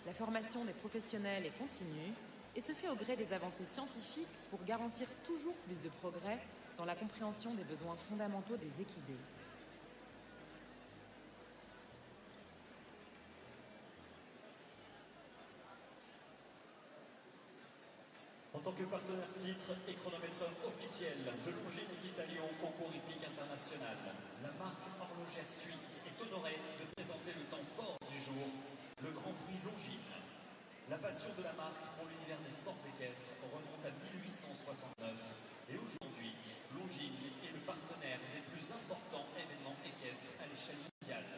La formation des professionnels est continue et se fait au gré des avancées scientifiques pour garantir toujours plus de progrès dans la compréhension des besoins fondamentaux des équidés. En tant que partenaire titre et chronométreur officiel de Longines à Lyon concours hippique international, la marque horlogère suisse est honorée de présenter le temps fort du jour, le Grand Prix Longines. La passion de la marque pour l'univers des sports équestres remonte à 1869 et aujourd'hui, Longines est le partenaire des plus importants événements équestres à l'échelle mondiale.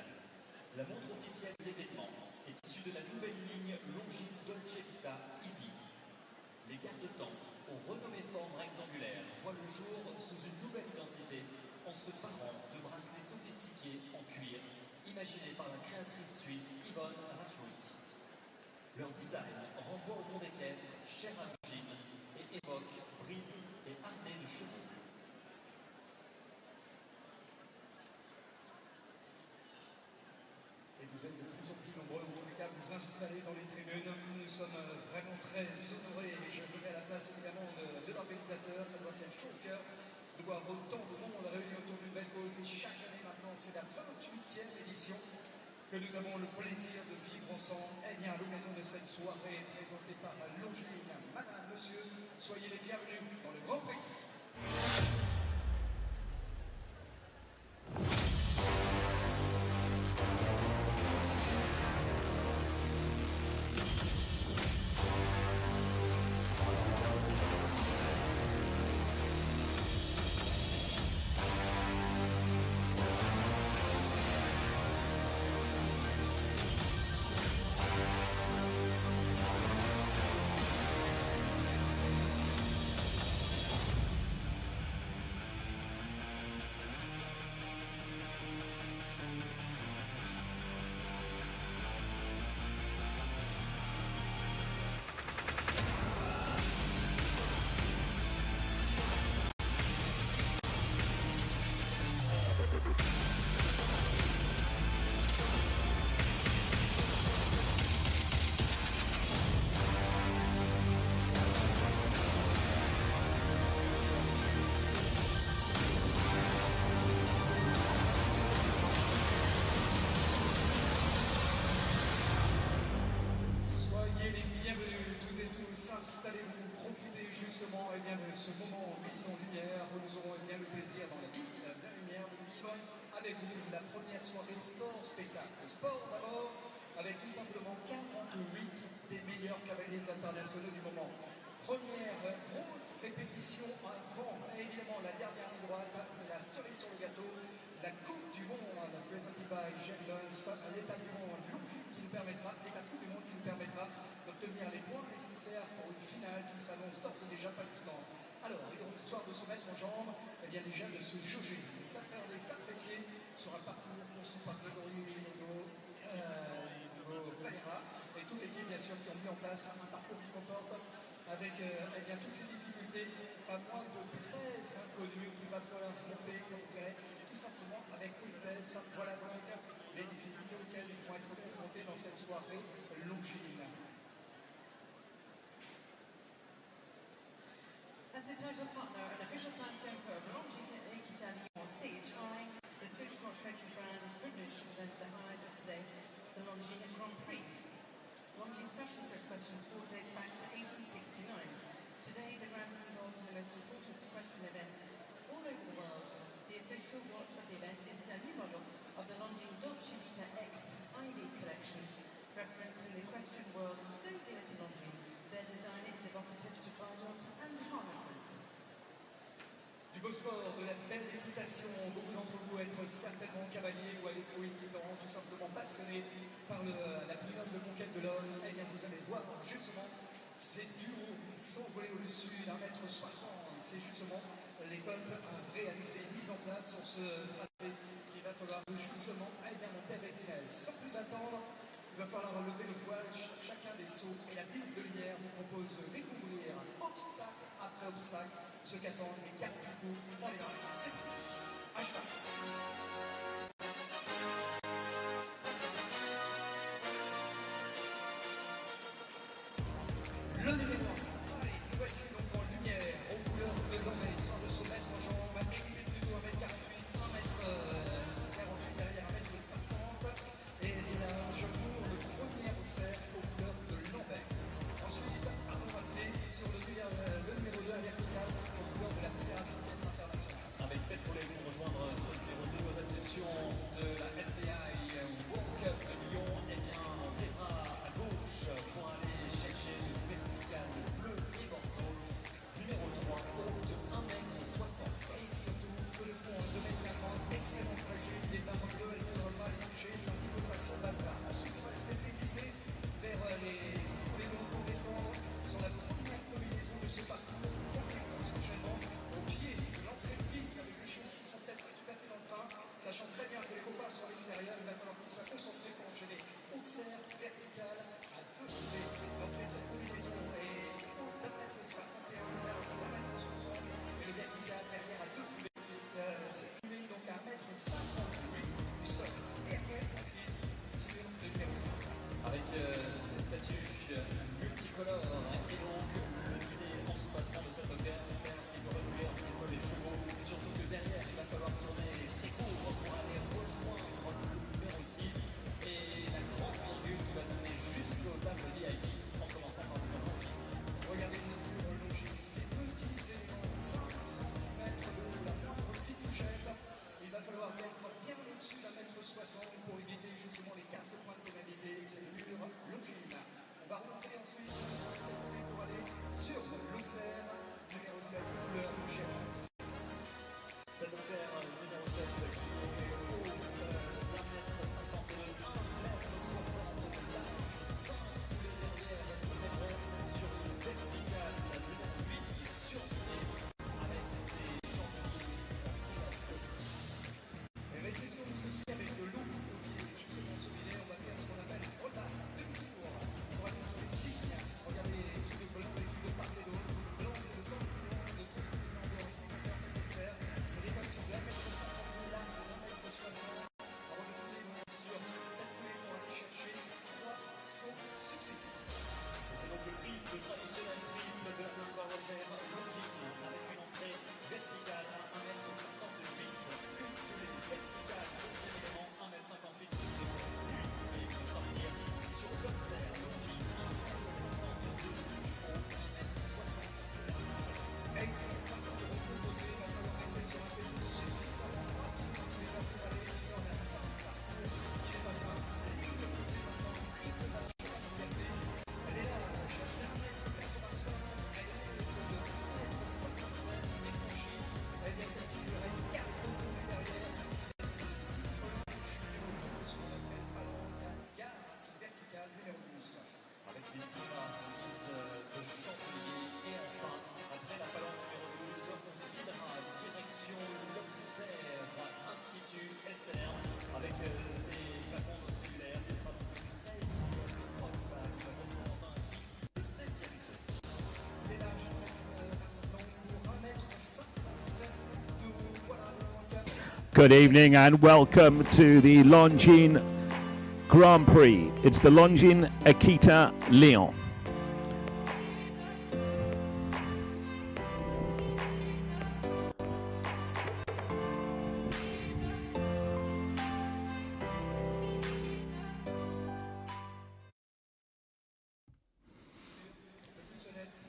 La montre officielle d'événement est issue de la nouvelle ligne Longines Dolce Vita Ivy. Les garde-temps, aux renommées formes rectangulaires, voient le jour sous une nouvelle identité en se parant de bracelets sophistiqués en cuir, imaginés par la créatrice suisse Yvonne Rachmuth. Leur design renvoie au monde équestre, cher à Longines, et évoque brides et harnais de chevaux. Et vous êtes de plus en plus nombreux, en tous les cas, vous installer dans les tribunes. Nous sommes vraiment très honorés. Et je me mets à la place évidemment de l'organisateur. Ça doit faire chaud au cœur de voir autant de monde réuni autour d'une belle cause. Et chaque année maintenant, c'est la 28e édition que nous avons le plaisir de vivre ensemble. Eh bien, à l'occasion de cette soirée présentée par Longines, madame, monsieur, soyez les bienvenus dans le Grand Prix. Installez-vous, profitez justement de ce moment mis en lumière où nous aurons le plaisir dans la ville de la lumière de vivre avec vous la première soirée sport-spectacle. Sport d'abord, avec tout simplement 48 des meilleurs cavaliers internationaux du moment. Première grosse répétition avant, évidemment la dernière ligne droite, la cerise sur le gâteau, la Coupe du Monde, présentée by Longines, l'état du monde qui nous permettra, l'état Coupe du Monde qui nous permettra d'obtenir les points nécessaires pour une finale qui s'annonce d'ores et déjà palpitante. Alors, histoire de se mettre en jambes, eh bien déjà de se jauger, de s'attarder, s'apprécier sur un parcours conçu par Grégory Valera et toute l'équipe bien sûr qui ont mis en place un parcours qui comporte avec toutes ces difficultés, pas moins de 13 inconnus qu'il va falloir monter, comme vous verrez, tout simplement avec politesse. Voilà donc les difficultés auxquelles ils vont être confrontés dans cette soirée Longines. As the title partner and official time camper of Longines Lyon CHI, the Swedish Watch Racing brand is privileged to present the highlight of the day, the Longines Grand Prix. Longines' passion for its question sport dates back to 1869. Today, the brand is involved in the most important equestrian events all over the world. The official watch of the event is a new model of the Longines Dolce Vita X Ivy collection, referenced in the equestrian world so dear to Longines. Their design is evocative to bridles and harnesses. Du beau sport, de la belle équitation, beaucoup d'entre vous être certainement cavaliers ou à défaut équitants, tout simplement passionnés par la plus noble conquête de l'homme. Eh bien, vous allez voir justement ces duos s'envoler au-dessus d'1,60 m. C'est justement les côtes réalisées, mises en place sur ce tracé qu'il va falloir justement monter avec finesse. Sans plus attendre, il va falloir lever le voile chacun des sauts et la ville de lumière vous propose de découvrir obstacle après obstacle ce qu'attendent les 4 du coup. On est là, c'est parti, à cheval. Good evening and welcome to the Longines Grand Prix. It's the Longines Akita Lyon.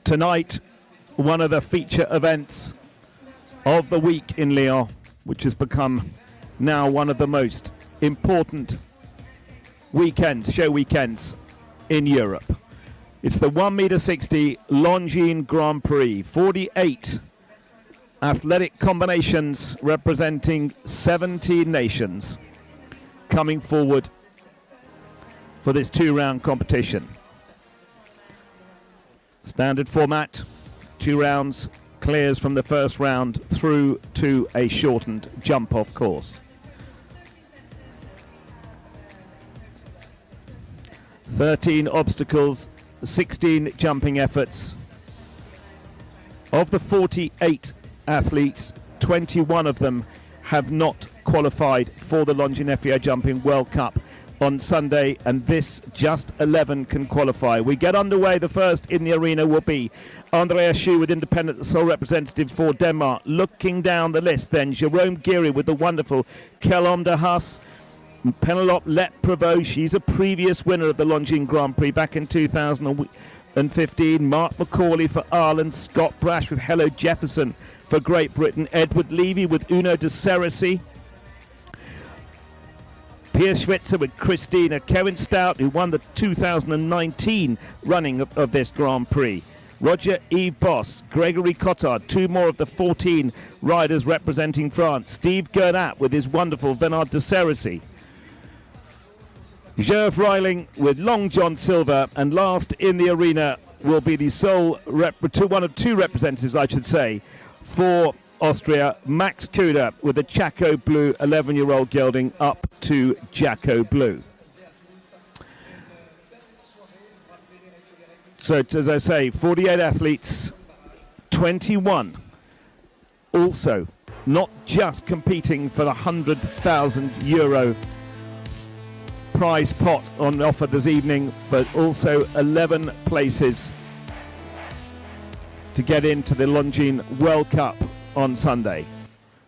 Tonight, one of the feature events of the week in Lyon, which has become now one of the most important show weekends in Europe. It's the 1m60 Longines Grand Prix. 48 athletic combinations representing 17 nations coming forward for this two-round competition. Standard format, 2 rounds, clears from the first round through to a shortened jump-off course. 13 obstacles, 16 jumping efforts. Of the 48 athletes, 21 of them have not qualified for the Longines FIA Jumping World Cup on Sunday, and this just 11 can qualify. We get underway. The first in the arena will be Andrea Schou with independent, the sole representative for Denmark. Looking down the list then, Jerome Geary with the wonderful Kelom de Haas. Penelope Let-Prevost, she's a previous winner of the Longines Grand Prix back in 2015. Mark McCauley for Ireland. Scott Brash with Hello Jefferson for Great Britain. Edward Levy with Uno de Cerisy. Piers Schwitzer with Christina. Kevin Stout, who won the 2019 running of this Grand Prix. Roger Yves Boss, Gregory Cottard, 2 more of the 14 riders representing France. Steve Gernat with his wonderful Bernard de Cerisy. Gerv Reiling with Long John Silver, and last in the arena will be the sole one of 2 representatives, I should say, for Austria, Max Kuda with the Chaco Blue 11-year-old gelding up to Jacko Blue. So, as I say, 48 athletes, 21 also not just competing for the €100,000 prize pot on offer this evening, but also 11 places to get into the Longines World Cup on Sunday,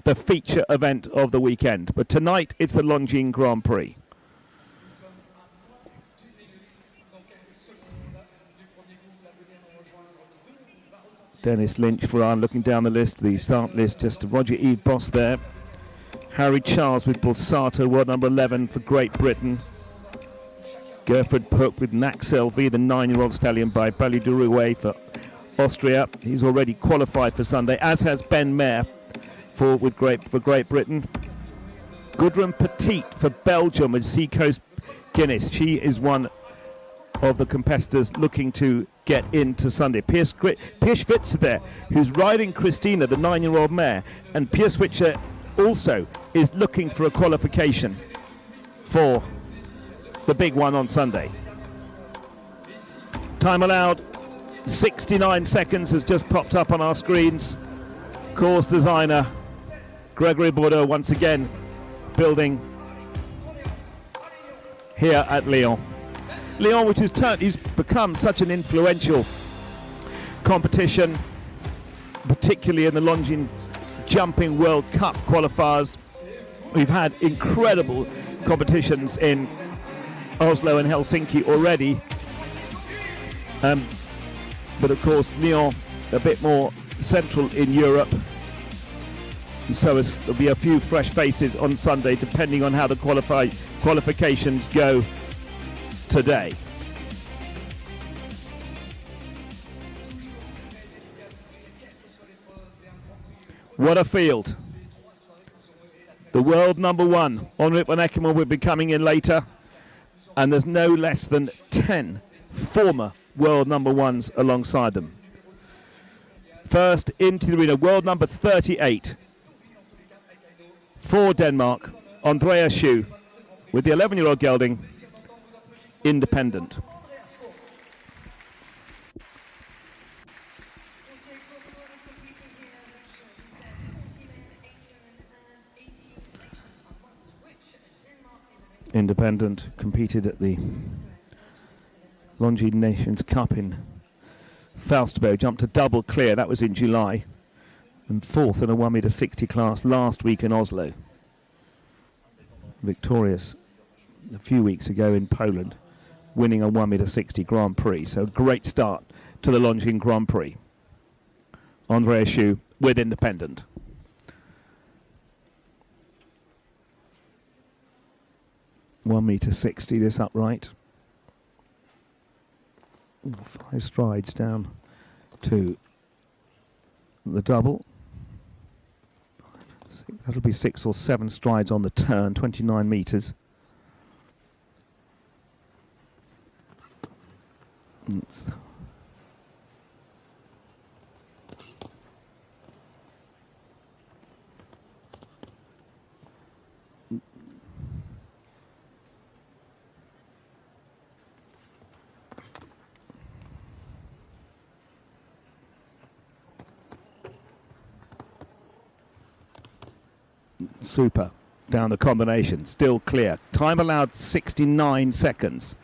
the feature event of the weekend. But tonight it's the Longines Grand Prix. Dennis Lynch for Ireland looking down the list, the start list, just Roger Yves Boss there. Harry Charles with Borsato, world number 11 for Great Britain. Gerford Puck with Nax LV, the 9-year-old stallion by Bally de Rouet for Austria. He's already qualified for Sunday, as has Ben Mayer for Great Britain. Gudrun Petit for Belgium with Seacoast Guinness. She is one of the competitors looking to get into Sunday. Piers Schwitzer there, who's riding Christina, the 9-year-old mare, and Piers Schwitzer also is looking for a qualification for the big one on Sunday. Time allowed, 69 seconds has just popped up on our screens. Course designer Gregory Bordeaux once again building here at Lyon. Lyon, which has become such an influential competition, particularly in the Longines Jumping World Cup qualifiers. We've had incredible competitions in Oslo and Helsinki already. But of course, Lyon a bit more central in Europe. And so there'll be a few fresh faces on Sunday, depending on how the qualifications go today. What a field. The world number 1, Henrik van Eckermann, will be coming in later. And there's no less than 10 former world number ones alongside them. First into the arena, world number 38 for Denmark, Andreas Schou, with the 11-year-old gelding, Independent. Independent competed at the Longines Nations Cup in Falsterbo, jumped a double clear, that was in July, and fourth in a 1m60 class last week in Oslo. Victorious a few weeks ago in Poland, winning a 1m60 Grand Prix. So great start to the Longines Grand Prix. Andreas Schou with Independent. $1m60 this upright. 5 strides down to the double. That'll be 6 or 7 strides on the turn, 29 metres. Super. Down the combination, still clear. Time allowed 69 seconds.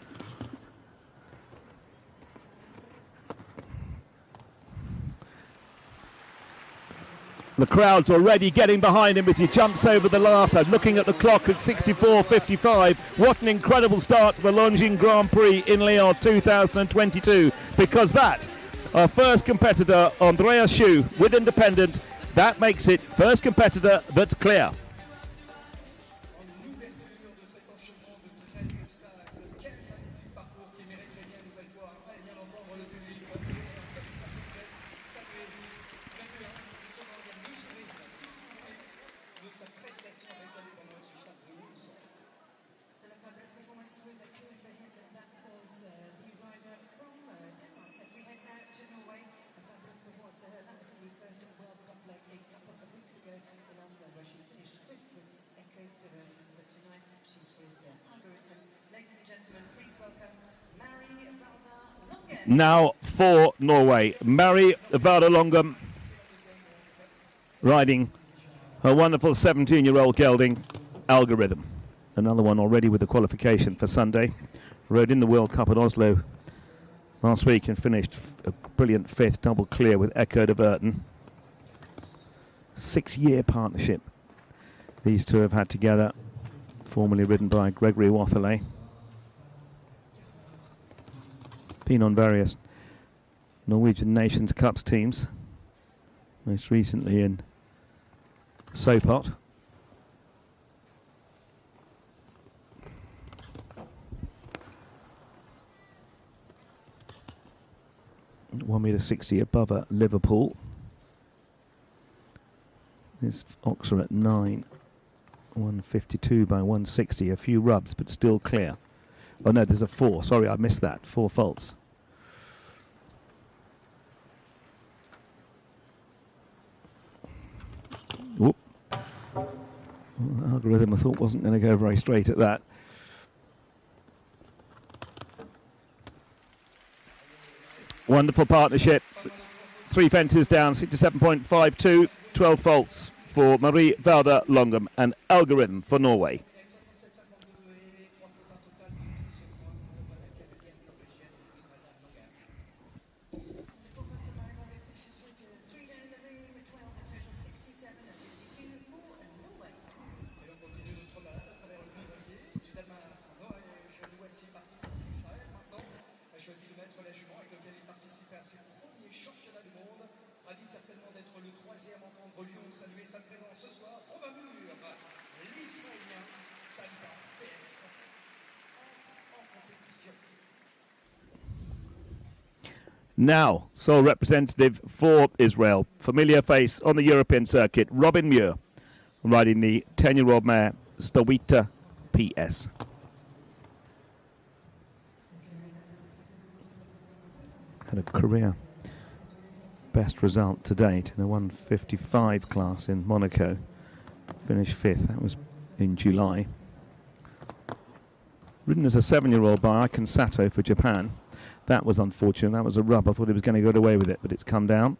The crowd's already getting behind him as he jumps over the last and looking at the clock at 64.55. What an incredible start to the Longines Grand Prix in Lyon 2022. Because that, our first competitor, Andreas Schou, with Independent, that makes it first competitor that's clear. Now for Norway, Mary Valda Longum riding her wonderful 17-year-old gelding, Algorithm. Another one already with the qualification for Sunday. Rode in the World Cup at Oslo last week and finished a brilliant 5th, double clear with Echo de Verton. 6-year partnership these two have had together, formerly ridden by Gregory Wathelet. Been on various Norwegian Nations Cups teams, most recently in Sopot. $1m60 above at Liverpool. This Oxer at 9, 152 by 160, a few rubs but still clear. Oh no, there's a 4. Sorry, I missed that. 4 faults. Whoop. Well, the Algorithm I thought wasn't going to go very straight at that. Wonderful partnership. 3 fences down, 67.52, 12 faults for Marie Valda Longum and Algorithm for Norway. Now, sole representative for Israel, familiar face on the European circuit, Robin Muir, riding the 10-year-old mare, Stowita PS. had a career best result to date in a 155 class in Monaco. Finished 5th. That was in July. Ridden as a 7-year-old by Aiken Sato for Japan. That was unfortunate. That was a rub. I thought he was going to get away with it, but it's come down.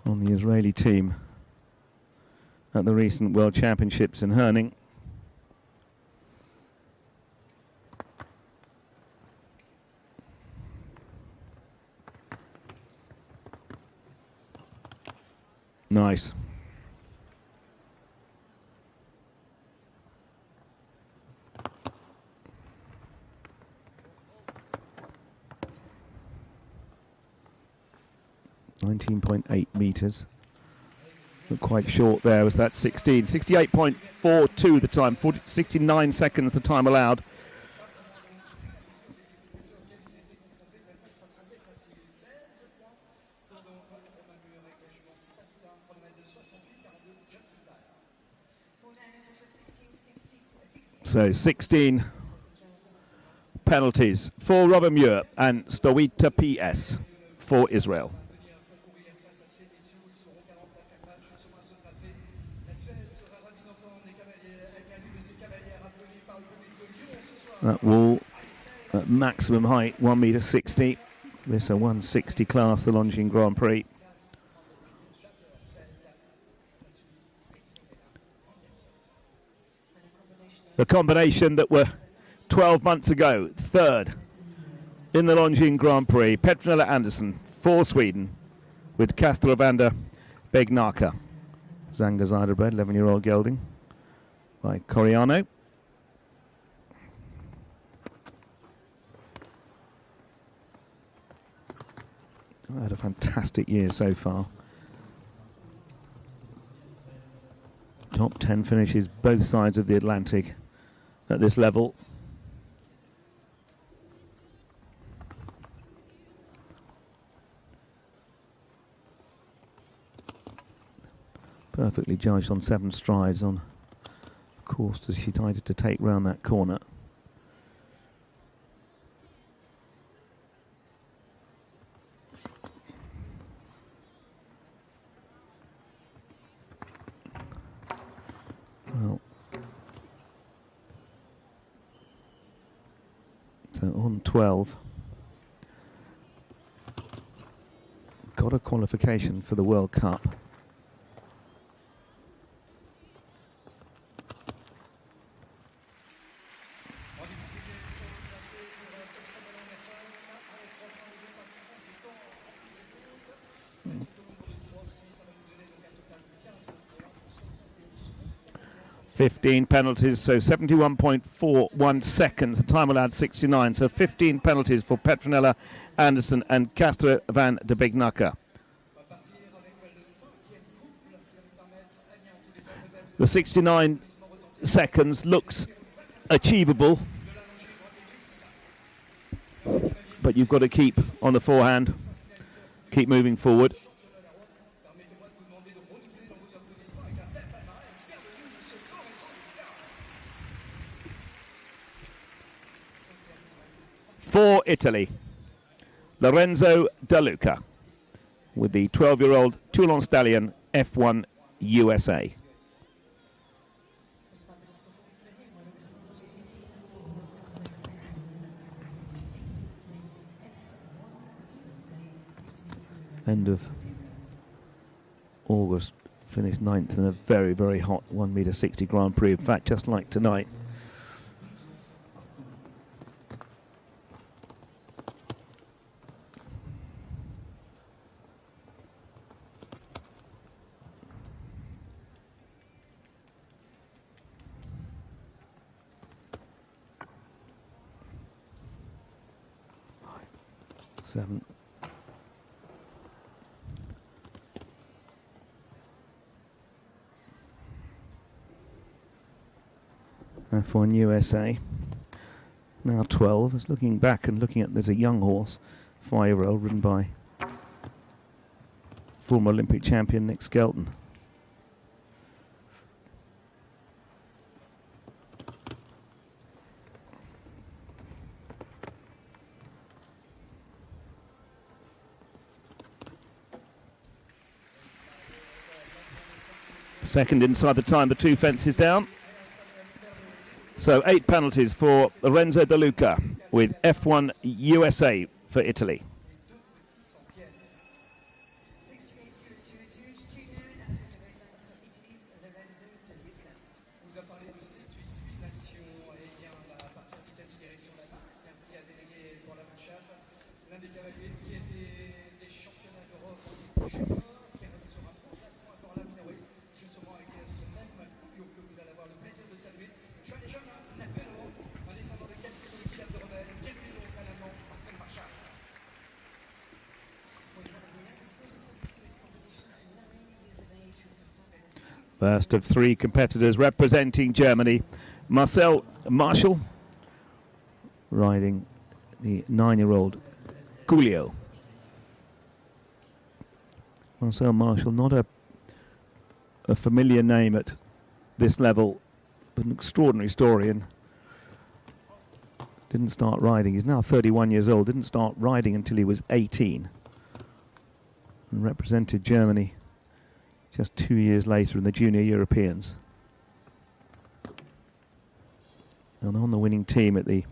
On the Israeli team at the recent World Championships in hurling. Nice. .8 metres. Looked quite short there, was that 16. 68.42 the time, 69 seconds the time allowed. So 16 penalties for Robin Muir and Stowita PS for Israel. That wall at maximum height, 1.60 m. This is a 160 class, the Longines Grand Prix. The combination that were 12 months ago, 3rd in the Longines Grand Prix, Petronella Andersson for Sweden with Castellovanda Begnaka. Zanga Zyderbred, 11-year-old gelding by Coriano. Had a fantastic year so far. Top 10 finishes both sides of the Atlantic at this level. Perfectly judged on 7 strides on course as she decided to take round that corner. Well, so on 12, got a qualification for the World Cup. .15 penalties, so 71.41 seconds. The time allowed 69, so 15 penalties for Petronella Andersson and Castro van de Begnaka. The 69 seconds looks achievable, but you've got to keep on the forehand, keep moving forward. For Italy, Lorenzo De Luca with the 12-year-old Toulon Stallion F1 USA. End of August, finished 9th in a very, very hot 1.60 Grand Prix. In fact, just like tonight. Seven. F1 USA. Now 12. It's looking back and looking at, there's a young horse, 5-year-old, ridden by former Olympic champion Nick Skelton. Second inside the time, the 2 fences down. So 8 penalties for Lorenzo De Luca with F1 USA for Italy. First of 3 competitors representing Germany. Marcel Marshall riding the 9-year-old Giulio. Marcel Marshall, not a familiar name at this level, but an extraordinary story, and didn't start riding. He's now 31 years old, didn't start riding until he was 18 and represented Germany just 2 years later in the Junior Europeans. And on the winning team at the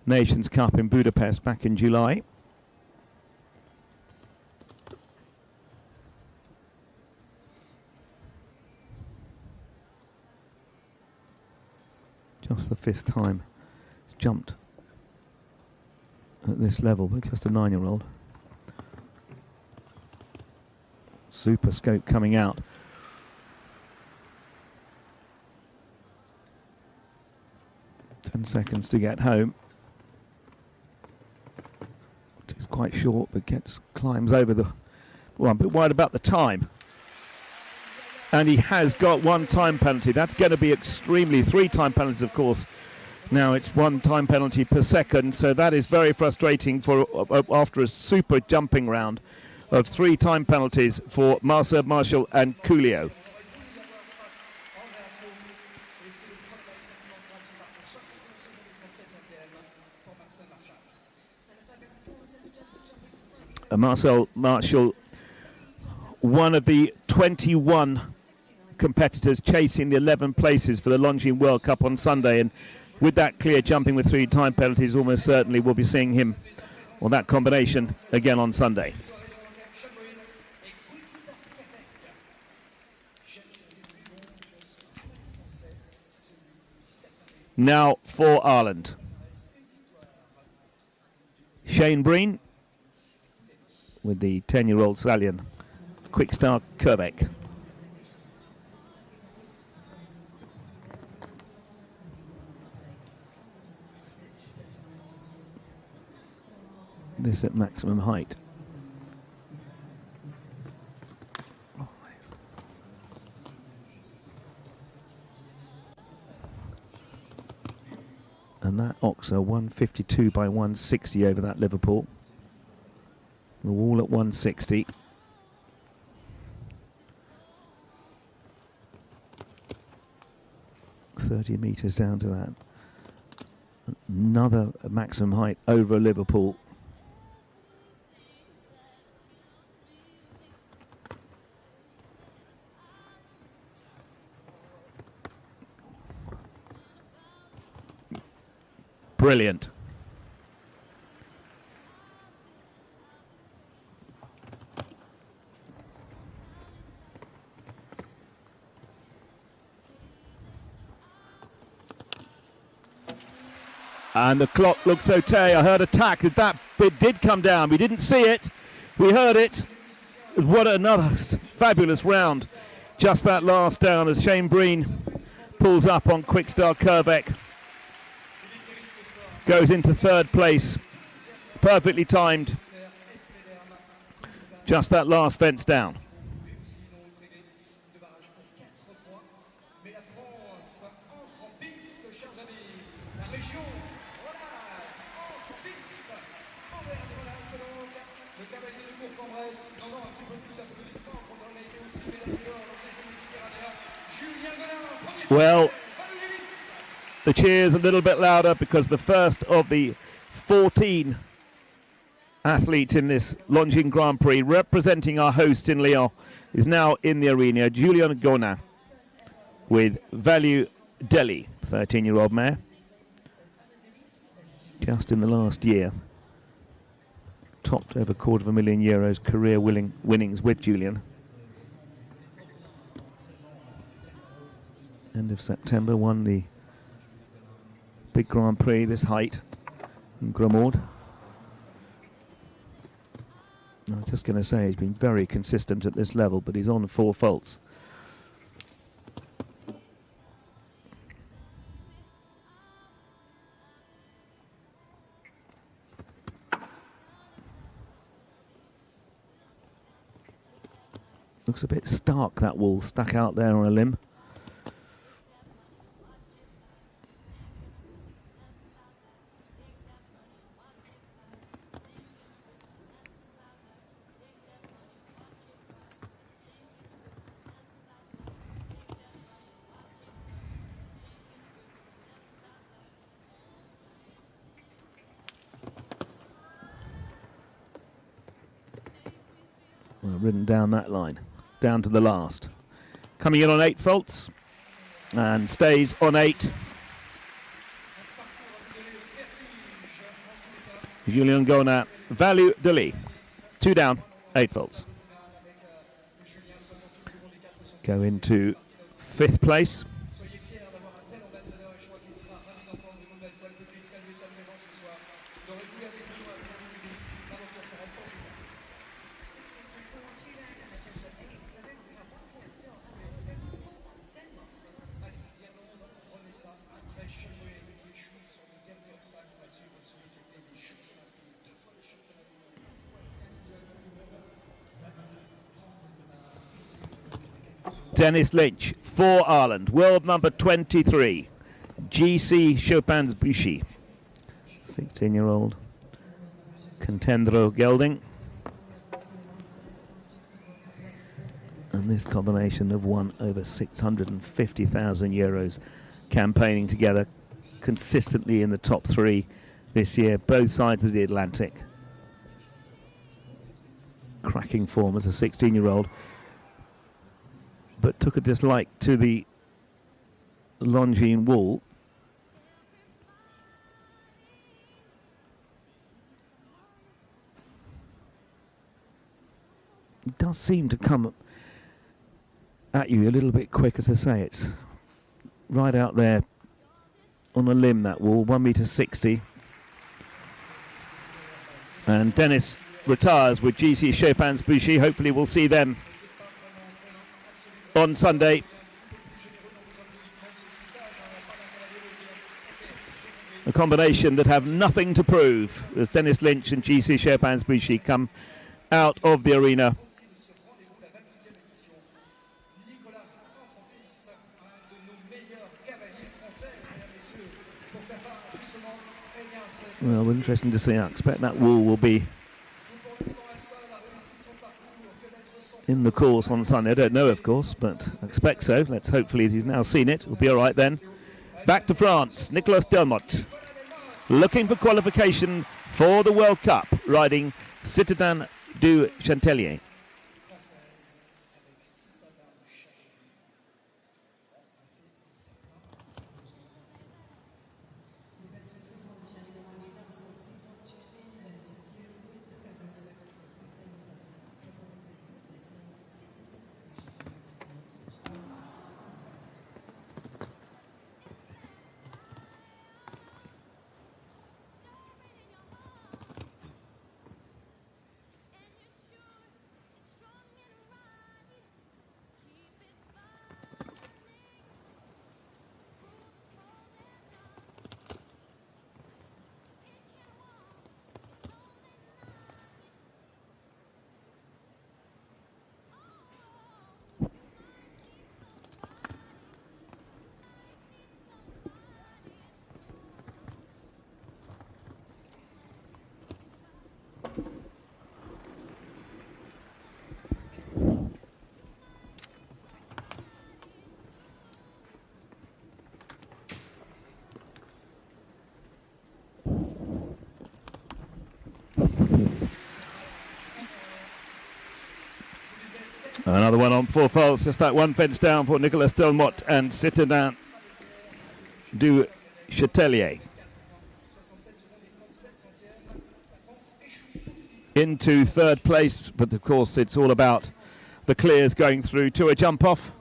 Nations Cup in Budapest back in July. Just the 5th time he's jumped at this level, but just a 9-year-old. Super scope coming out. Ten seconds to get home. It's quite short, but climbs over the. Well, I'm a bit worried about the time. And he has got 1 time penalty. That's going to be extremely 3 time penalties, of course. Now it's 1 time penalty per second, so that is very frustrating for after a super jumping round of 3 time penalties for Marcel Marshall and Giulio. Marcel Marshall, one of the 21 competitors chasing the 11 places for the Longines World Cup on Sunday, and with that clear jumping with 3 time penalties, almost certainly we'll be seeing him, or that combination, again on Sunday. Now for Ireland. Shane Breen with the 10-year-old stallion, Quickstar Quebec. This at maximum height. And that Oxer 152 by 160 over that Liverpool. The wall at 160. $30 meters down to that. Another maximum height over Liverpool. Brilliant. And the clock looks okay. I heard a tack. That bit did come down. We didn't see it. We heard it. What another fabulous round. Just that last down as Shane Breen pulls up on Quickstar Quebec. Goes into 3rd place. Perfectly timed. Just that last fence down. Well, the cheers a little bit louder because the first of the 14 athletes in this Longines Grand Prix representing our host in Lyon is now in the arena. Julian Gonin with Value Delhi, 13-year-old mare. Just in the last year, topped over €250,000 career winnings with Julian. End of September, won the big Grand Prix this height in Gromard. I was just going to say he's been very consistent at this level, but he's on 4 faults. Looks a bit stark, that wall stuck out there on a limb. Well, ridden down that line, down to the last. Coming in on 8 faults and stays on 8. Julien Gonin, Value Delhi. 2 down, 8 faults. Go into 5th place. Dennis Lynch for Ireland, world number 23, GC Chopin's Buchy, 16-year-old Contendro gelding. And this combination have won over €650,000 campaigning together consistently in the top 3 this year, both sides of the Atlantic. Cracking form as a 16-year-old. But took a dislike to the Longines wool. It does seem to come at you a little bit quick, as I say. It's right out there on a limb, that wool, 1.60 meters. And Dennis retires with GC Chopin's Buchy. Hopefully we'll see them on Sunday. A combination that have nothing to prove as Dennis Lynch and GC Chopin's Buchy come out of the arena. Well, interesting to see. I expect that wool will be in the course on Sunday. I don't know, of course, but I expect so. Let's hopefully he's now seen it. We'll be all right then. Back to France. Nicolas Delmotte looking for qualification for the World Cup, riding Citadin du Chantelier. Another one on 4 faults, just that one fence down for Nicolas Delmotte and Citadin du Chatelier. Into third place, but of course it's all about the clears going through to a jump off.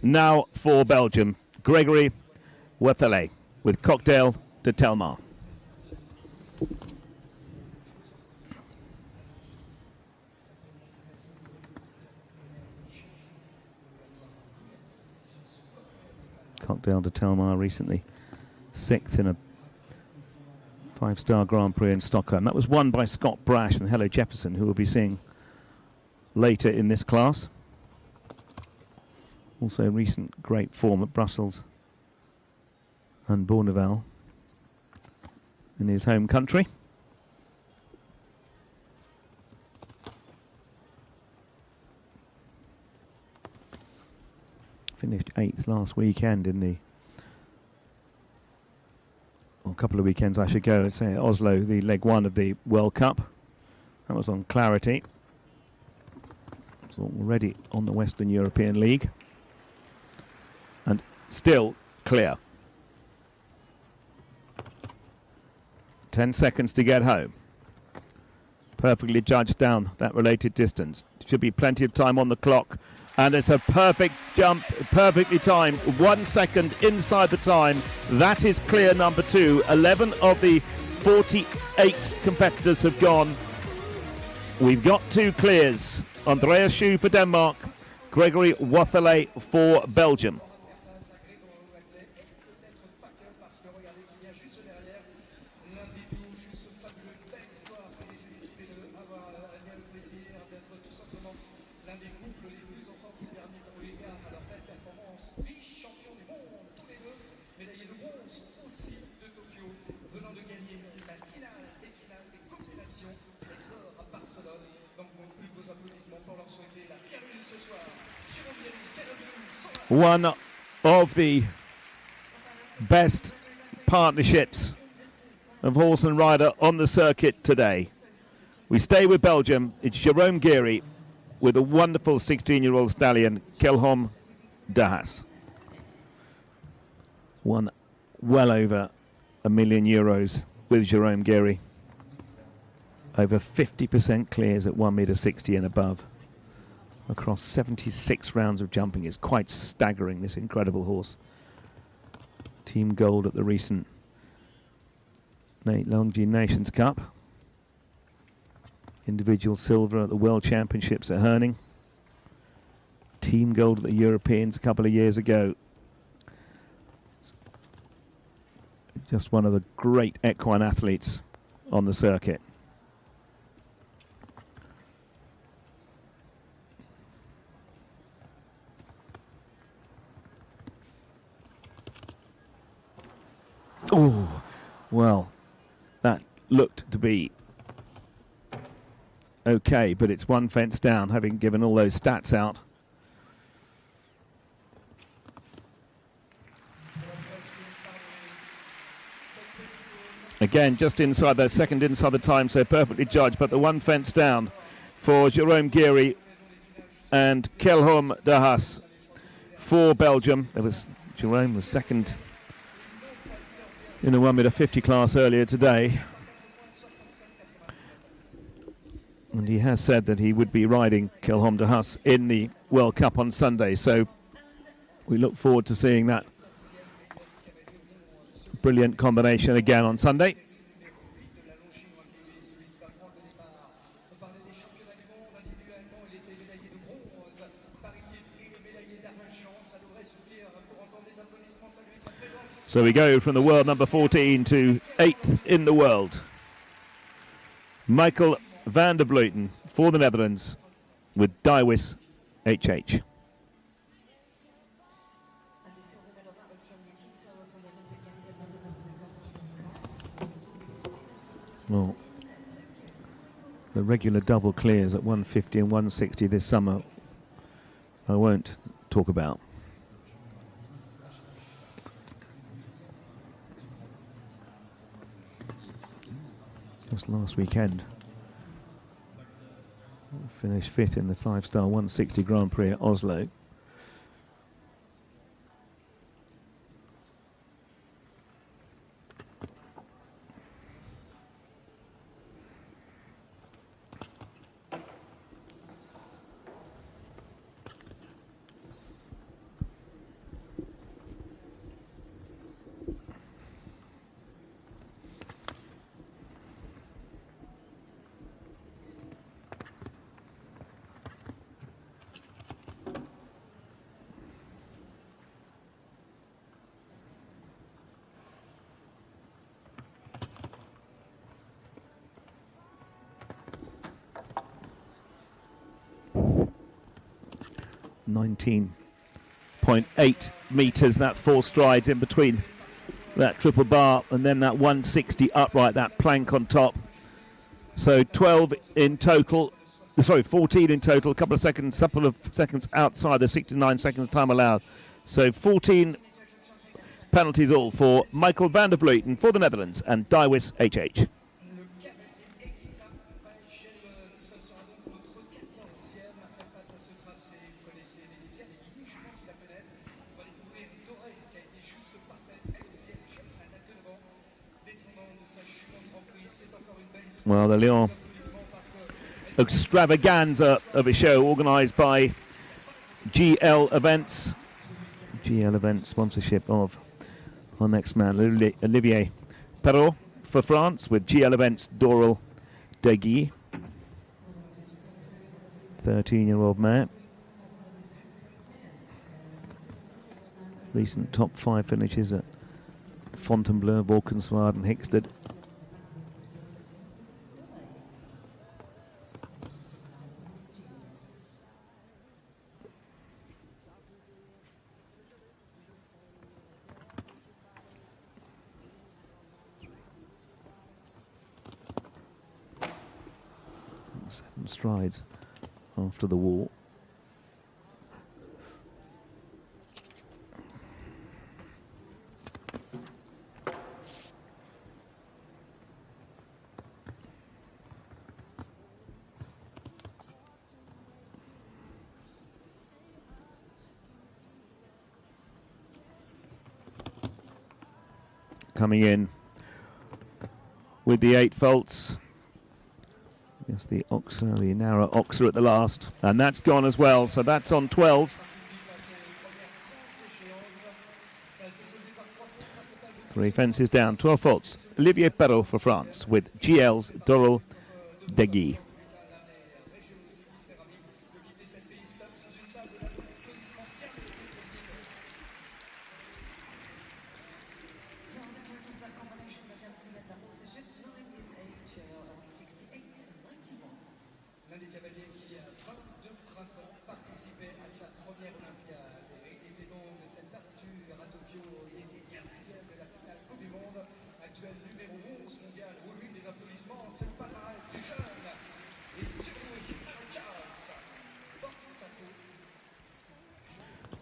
Now for Belgium, Gregory Wethelet with Cocktail de Telmar. Cocktail de Telmar recently 6th in a 5-star Grand Prix in Stockholm. That was won by Scott Brash and Hello Jefferson, who we'll be seeing later in this class. Also recent great form at Brussels and Bourneval in his home country. Finished 8th last weekend in the, well, a couple of weekends I should go, let's say Oslo, the leg 1 of the World Cup. That was on Clarity. It's already on the Western European League. And still clear. 10 seconds to get home. Perfectly judged down that related distance. Should be plenty of time on the clock. And it's a perfect jump, perfectly timed. 1 second inside the time. That is clear number 2. 11 of the 48 competitors have gone. We've got 2 clears. Andreas Schou for Denmark. Gregory Wethelet for Belgium. One of the best partnerships of horse and rider on the circuit today. We stay with Belgium. It's Jerome Geary with a wonderful 16-year-old stallion, Kelhom de Haas. Won well over €1 million with Jerome Geary. Over 50% clears at 1.60 m and above. Across 76 rounds of jumping is quite staggering, this incredible horse. Team gold at the recent Longines Nations Cup. Individual silver at the World Championships at Herning. Team gold at the Europeans a couple of years ago. Just one of the great equine athletes on the circuit. Oh, well, that looked to be okay, but it's one fence down, having given all those stats out. Again, just inside that second inside the time, so perfectly judged, but the one fence down for Jerome Geary and Kelhom de Haas for Belgium. Jerome was second in the 1.50 class earlier today. And he has said that he would be riding Kelhom de Haas in the World Cup on Sunday, so we look forward to seeing that brilliant combination again on Sunday. So we go from the world number 14 to 8th in the world. Michael van der Vleuten for the Netherlands with Daiwis HH. Well, the regular double clears at 150 and 160 this summer, I won't talk about. Just last weekend, finished 5th in the 5-star 160 Grand Prix at Oslo. .8 meters, that 4 strides in between that triple bar and then that 160 upright, that plank on top. So 12 in total, 14 in total, a couple of seconds outside the 69 seconds time allowed. So 14 penalties all for Michael van der Vleuten for the Netherlands and Daiwis HH. Well, the Lyon extravaganza of a show organised by GL Events. GL Events sponsorship of our next man, Olivier Perrault for France, with GL Events Doral Degui, 13-year-old mare. Recent top 5 finishes at Fontainebleau, Valkenswaard and Hickstead. Strides after the wall. Coming in with the 8 faults. Yes, the Oxer, the narrow Oxer at the last. And that's gone as well, so that's on 12. 3 fences down, 12 faults. Olivier Perrault for France with GL's Doral Degui.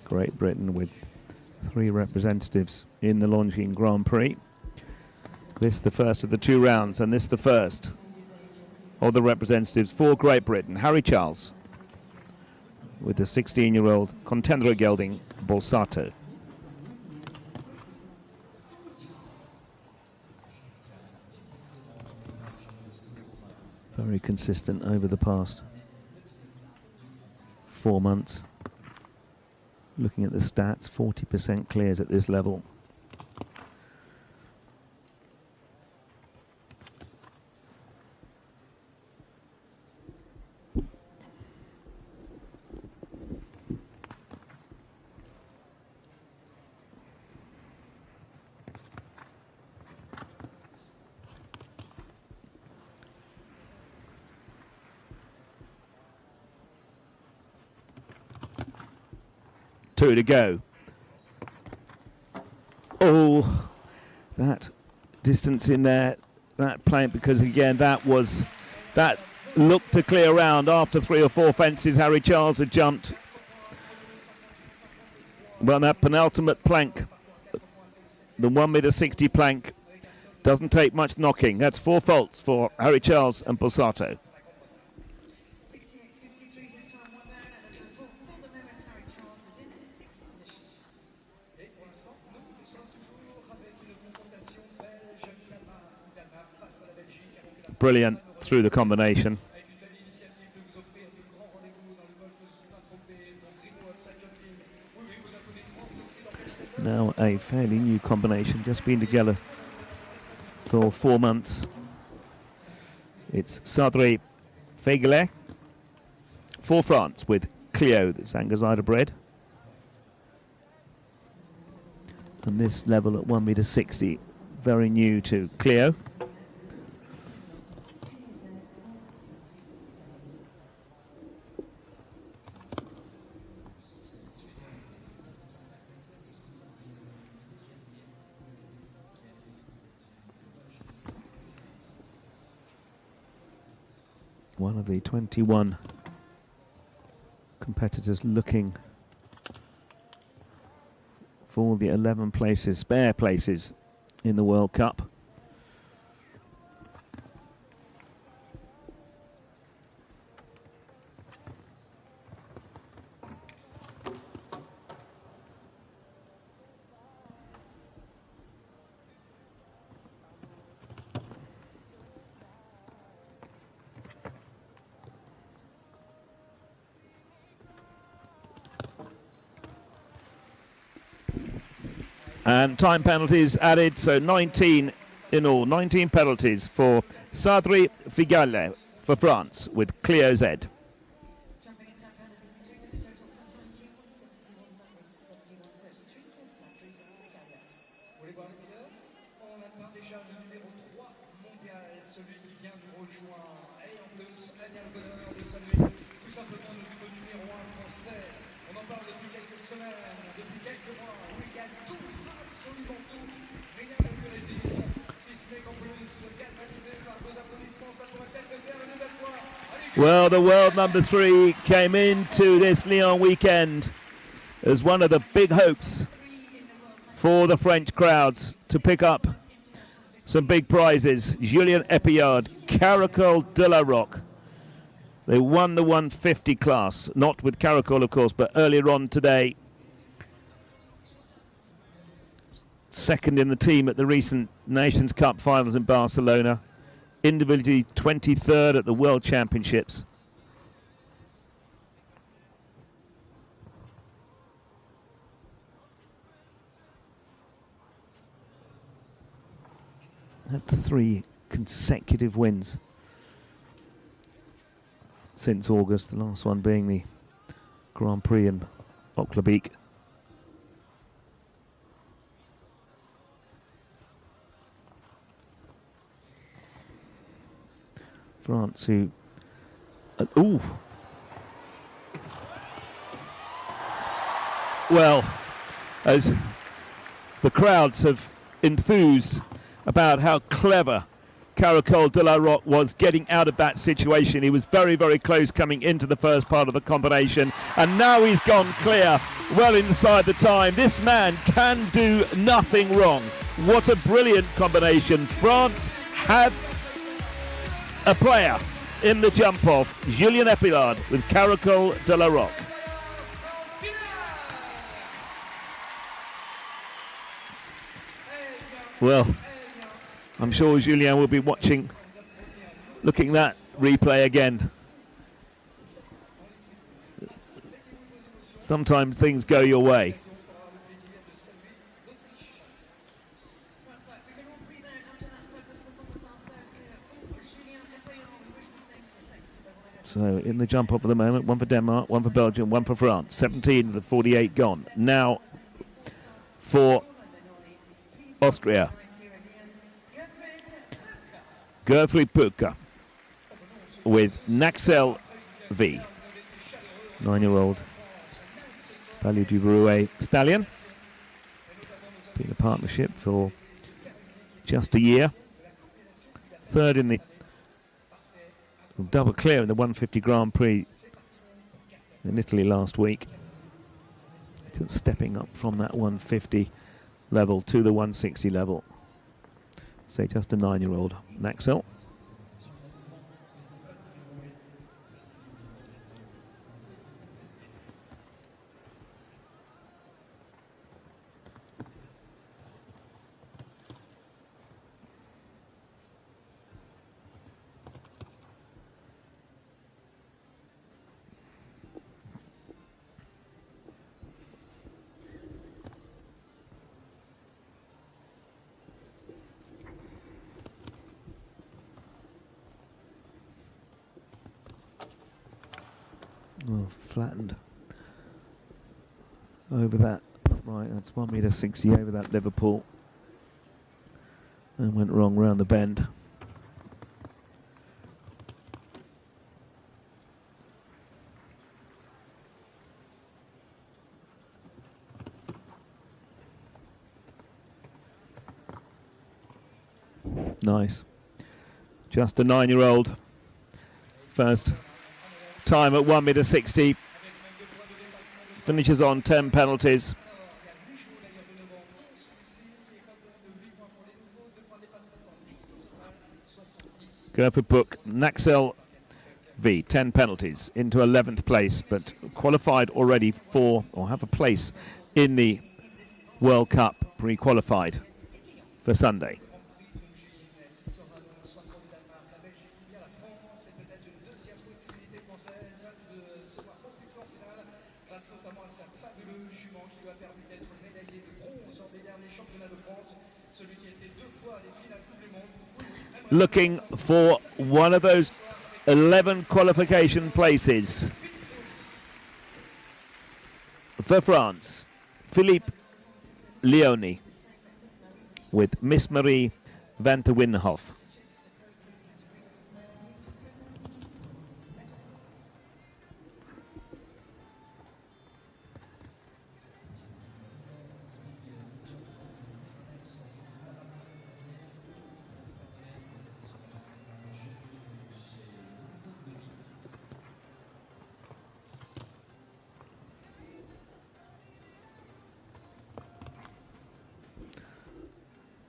Great Britain with 3 representatives in the Longines Grand Prix. This the first of the 2 rounds, and this the first of the representatives for Great Britain. Harry Charles with the 16-year-old Contendere gelding Bolsato. Very consistent over the past 4 months. Looking at the stats, 40% clears at this level. To go. Oh, that distance in there that plank, because again that looked to clear round after 3 or 4 fences. Harry Charles had jumped. Well, that penultimate plank, the 1.60 meter plank, doesn't take much knocking. That's 4 faults for Harry Charles and Borsato. Brilliant through the combination. Now a fairly new combination, just been together for 4 months. It's Sadri Feigelet for France with Clio, the Zangazida bred. And this level at 1.60 meter, very new to Clio. One of the 21 competitors looking for the 11 places, spare places in the World Cup. And time penalties added, so 19 in all, 19 penalties for Sadri Feigelet for France with Clio Z. Well, the world number 3 came into this Lyon weekend as one of the big hopes for the French crowds to pick up some big prizes. Julien Epillard, Caracol de la Roque. They won the 150 class, not with Caracol, of course, but earlier on today. Second in the team at the recent Nations Cup finals in Barcelona. Individually 23rd at the World Championships. Had 3 consecutive wins since August, the last one being the Grand Prix in Oclabique. France who... ooh! Well, as the crowds have enthused about how clever Caracol de la Roque was getting out of that situation. He was very, very close coming into the first part of the combination, and now he's gone clear, well inside the time. This man can do nothing wrong. What a brilliant combination. France have a player in the jump-off, Julien Epillard with Caracol de la Roque. Well, I'm sure Julien will be watching, looking that replay again. Sometimes things go your way. So in the jump off at the moment, 1 for Denmark, 1 for Belgium, 1 for France. 17 of the 48 gone. Now for Austria. Gerfried Pöker with Naxel V, 9-year-old Palais du Brouet stallion. Been a partnership for just a year. third in the double clear in the 150 Grand Prix in Italy last week. Stepping up from that 150 level to the 160 level. So just a 9-year-old Naxel. Oh, flattened over that. Right, that's 1.60 m over that Liverpool. And went wrong round the bend. Nice. Just a 9-year-old. First time at 1.60 m. Finishes on 10 penalties. Go for book. Naxel V, 10 penalties into 11th place, but qualified already for, or have a place in the World Cup, pre-qualified for Sunday. Looking for one of those 11 qualification places for France. Philippe Lyon with Miss Marie van der Winhof.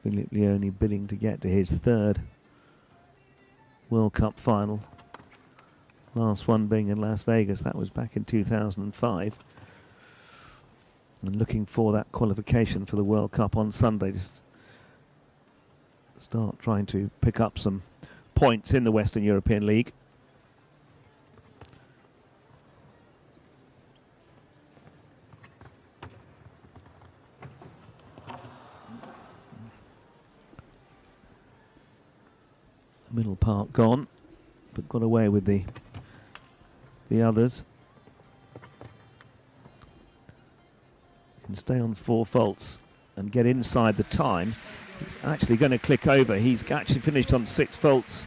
Philippe Lyon bidding to get to his third World Cup final. Last one being in Las Vegas, that was back in 2005. And looking for that qualification for the World Cup on Sunday to start trying to pick up some points in the Western European League. Middle part gone, but got away with the others. Can stay on 4 faults and get inside the time. He's actually going to click over. He's actually finished on 6 faults.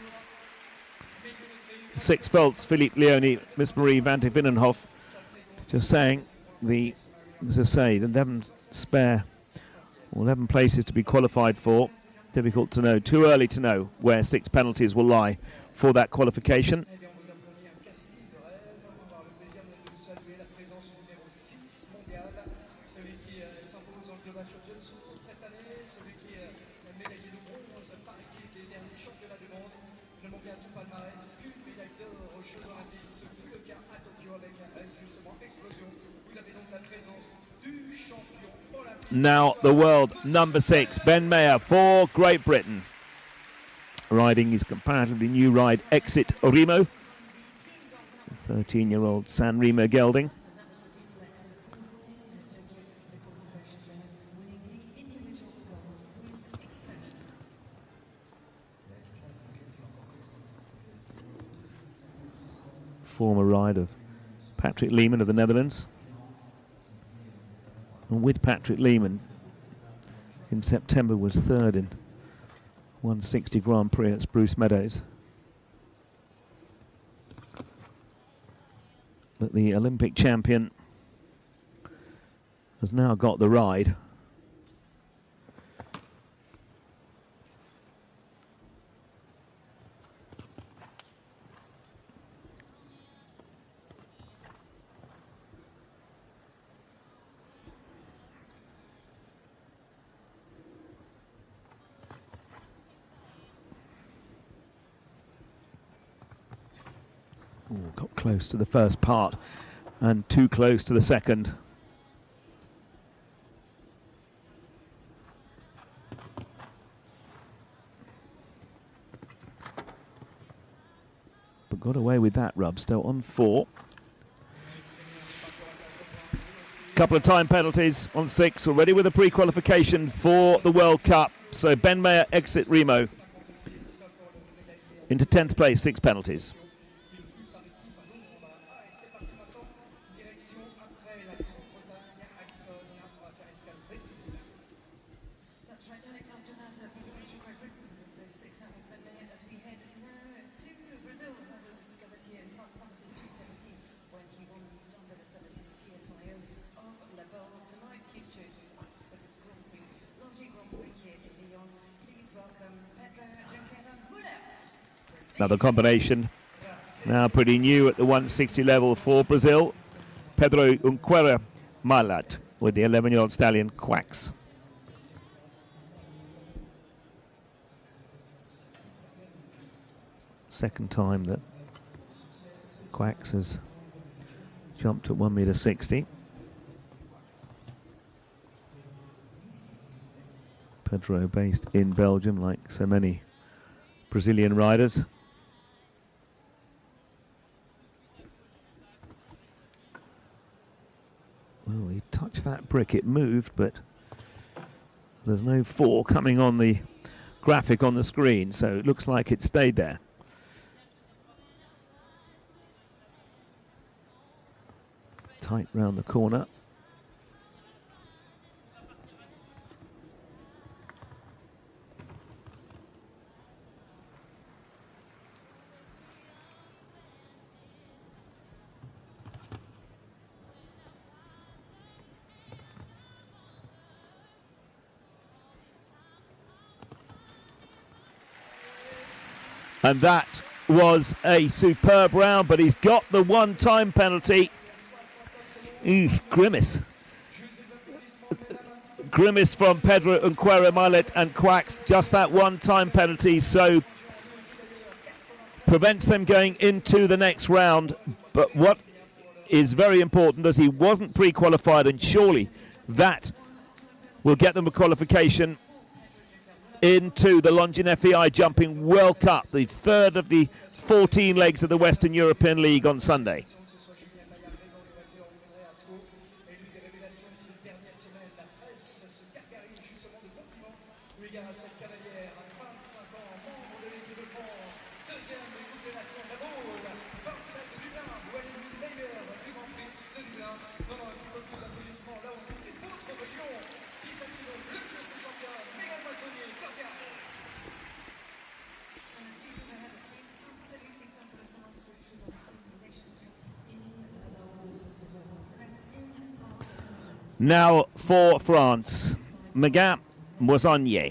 6 faults, Philippe Lyon, Miss Marie van der Winhof. Just saying, as I say, 11 spare, or 11 places to be qualified for. Difficult to know, too early to know where 6 penalties will lie for that qualification. Now the world number 6, Ben Mayer for Great Britain. Riding his comparatively new ride, Exit Remo. 13-year-old San Remo gelding. Former ride of Patrick Lehman of the Netherlands. And with Patrick Lehman in September was 3rd in 160 Grand Prix at Spruce Meadows. But the Olympic champion has now got the ride. Ooh, got close to the first part and too close to the second. But got away with that rub, still on 4. Couple of time penalties on 6, already with a pre-qualification for the World Cup. So Ben Mayer exit Remo into 10th place, 6 penalties. Another combination, now pretty new at the 160 level for Brazil. Pedro Unquera Malat with the 11-year-old stallion Quacks. Second time that Quacks has jumped at 1.60 meters. Pedro based in Belgium, like so many Brazilian riders. Well, he touched that brick, it moved, but there's no 4 coming on the graphic on the screen, so it looks like it stayed there. Tight round the corner. And that was a superb round, but he's got the one-time penalty. Oof, grimace. Grimace from Pedro Unquera Malet and Quacks. Just that one-time penalty, so prevents them going into the next round. But what is very important is he wasn't pre-qualified, and surely that will get them a qualification into the Longines FEI Jumping World Cup, the third of the 14 legs of the Western European League on Sunday. Now for France, Megan Moisonnier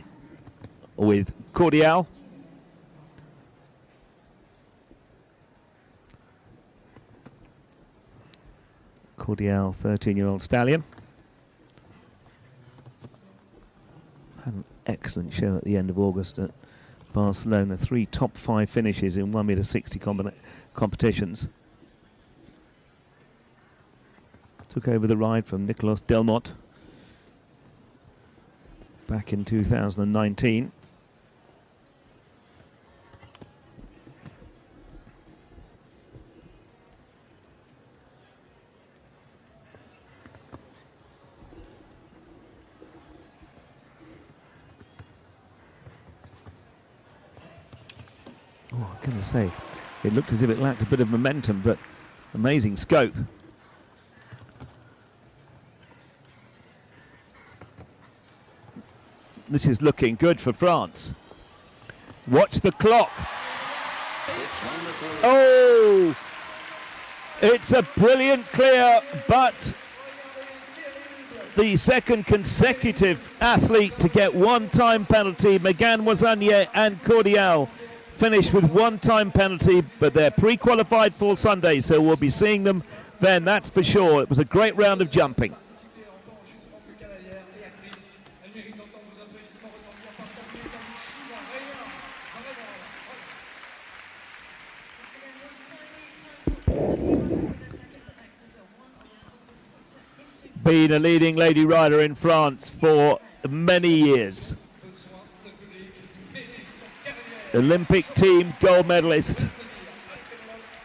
with Cordial. Cordial, 13-year-old stallion. Had an excellent show at the end of August at Barcelona. 3 top 5 finishes in 1.60 meters competitions. Took over the ride from Nicolas Delmotte back in 2019. Oh, I'm going to say, it looked as if it lacked a bit of momentum, but amazing scope. This is looking good for France. Watch the clock. Oh! It's a brilliant clear, but the second consecutive athlete to get one-time penalty, Megan Moisonnier and Cordial, finished with one-time penalty, but they're pre-qualified for Sunday, so we'll be seeing them then, that's for sure. It was a great round of jumping. been a leading lady rider in France for many years. Olympic team gold medalist.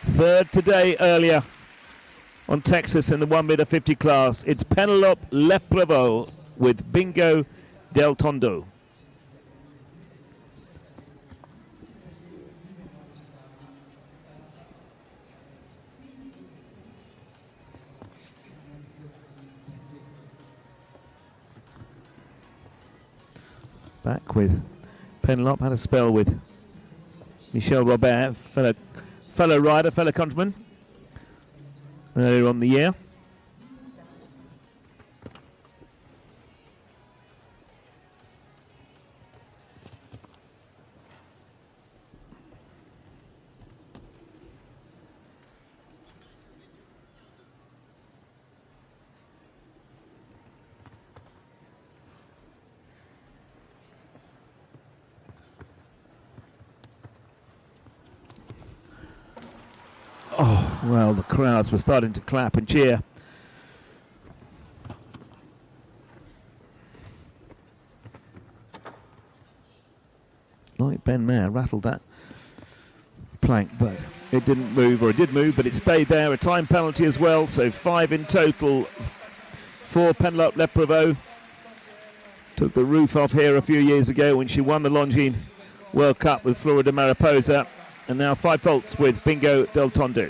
Third today earlier on Texas in the 1 meter 50 class. It's Penelope Leprevaux with Bingo Del Tondo. Back with Penelope, had a spell with Michel Robert, fellow rider, fellow countryman, earlier on the year. Oh, well, the crowds were starting to clap and cheer. Like Ben Mayer rattled that plank, but it didn't move, or it did move, but it stayed there. A time penalty as well, so 5 in total for Penelope Leprevaux. Took the roof off here a few years ago when she won the Longines World Cup with Florida Mariposa. And now 5 faults with Bingo Del Tondo.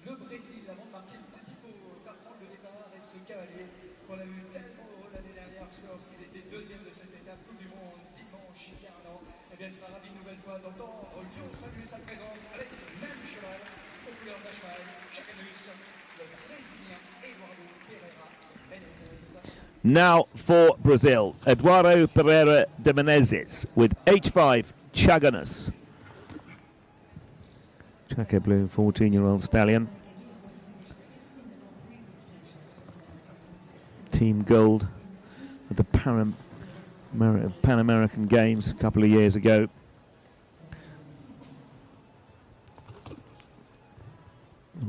Le Brésil avant de marquer le petit pot, ça prend le départ et ce cavalier qu'on a eu tellement haut l'année dernière lorsqu'il était deuxième de cette étape Coupe du Monde dimanche il y a un an. Eh bien, il sera ravi une nouvelle fois d'entendre Lyon saluer sa présence avec le même cheval. Now for Brazil, Eduardo Pereira de Menezes with H5 Chaganus. Chaco Blue, 14-year-old stallion. Team gold at the Pan American Games a couple of years ago.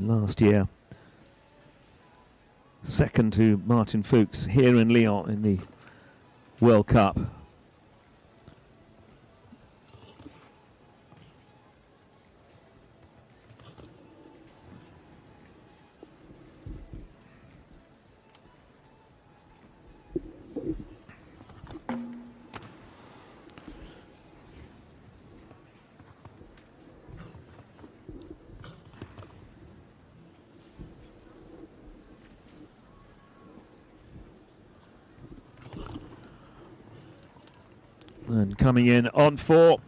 Last year, second to Martin Fuchs here in Lyon in the World Cup. And coming in on 4.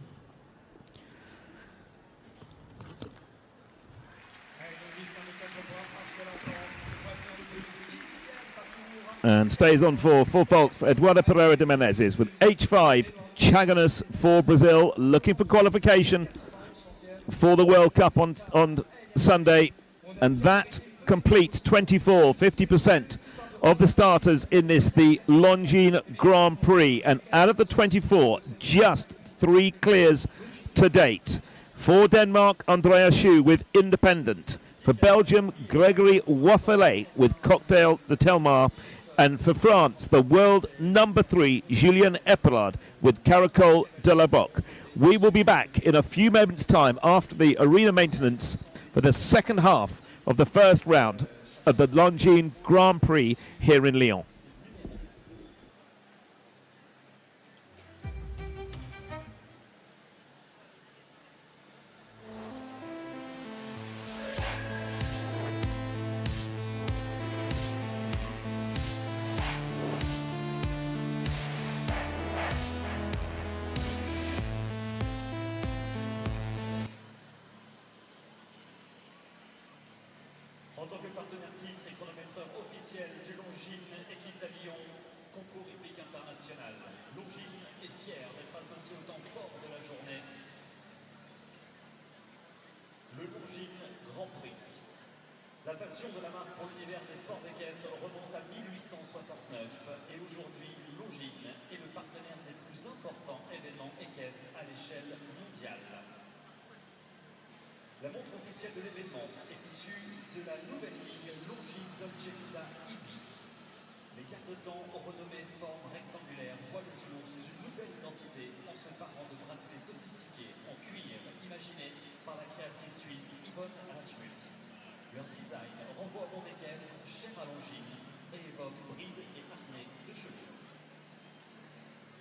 And stays on 4 faults for Eduardo Pereira de Menezes with H5 Chaganus for Brazil, looking for qualification for the World Cup on Sunday. And that completes 50% of the starters in this, the Longines Grand Prix. And out of the 24, just 3 clears to date. For Denmark, Andrea Schue with Independent. For Belgium, Gregory Wathelet with Cocktail de Telmar. And for France, the world number 3, Julien Epelard with Caracol de la Boque. We will be back in a few moments' time after the arena maintenance for the second half of the first round of the Longines Grand Prix here in Lyon. En tant que partenaire titre et chronométreur officiel du Longines Équite à Lyon, concours hippique international, Longines est fier d'être associé au temps fort de la journée. Le Longines Grand Prix. La La passion de la marque pour l'univers des sports équestres remonte à 1869 et aujourd'hui, Longines est le partenaire des plus importants événements équestres à l'échelle mondiale. La montre officielle de l'événement est issue de la nouvelle ligne Longines Dolce Vita EV. Les quarts de temps renommés forme rectangulaire voient le jour sous une nouvelle identité en se parant de bracelets sophistiqués en cuir imaginés par la créatrice suisse Yvonne Rachmut. Leur design renvoie au monde équestre cher à Longines et évoque bride et harnais de chevaux.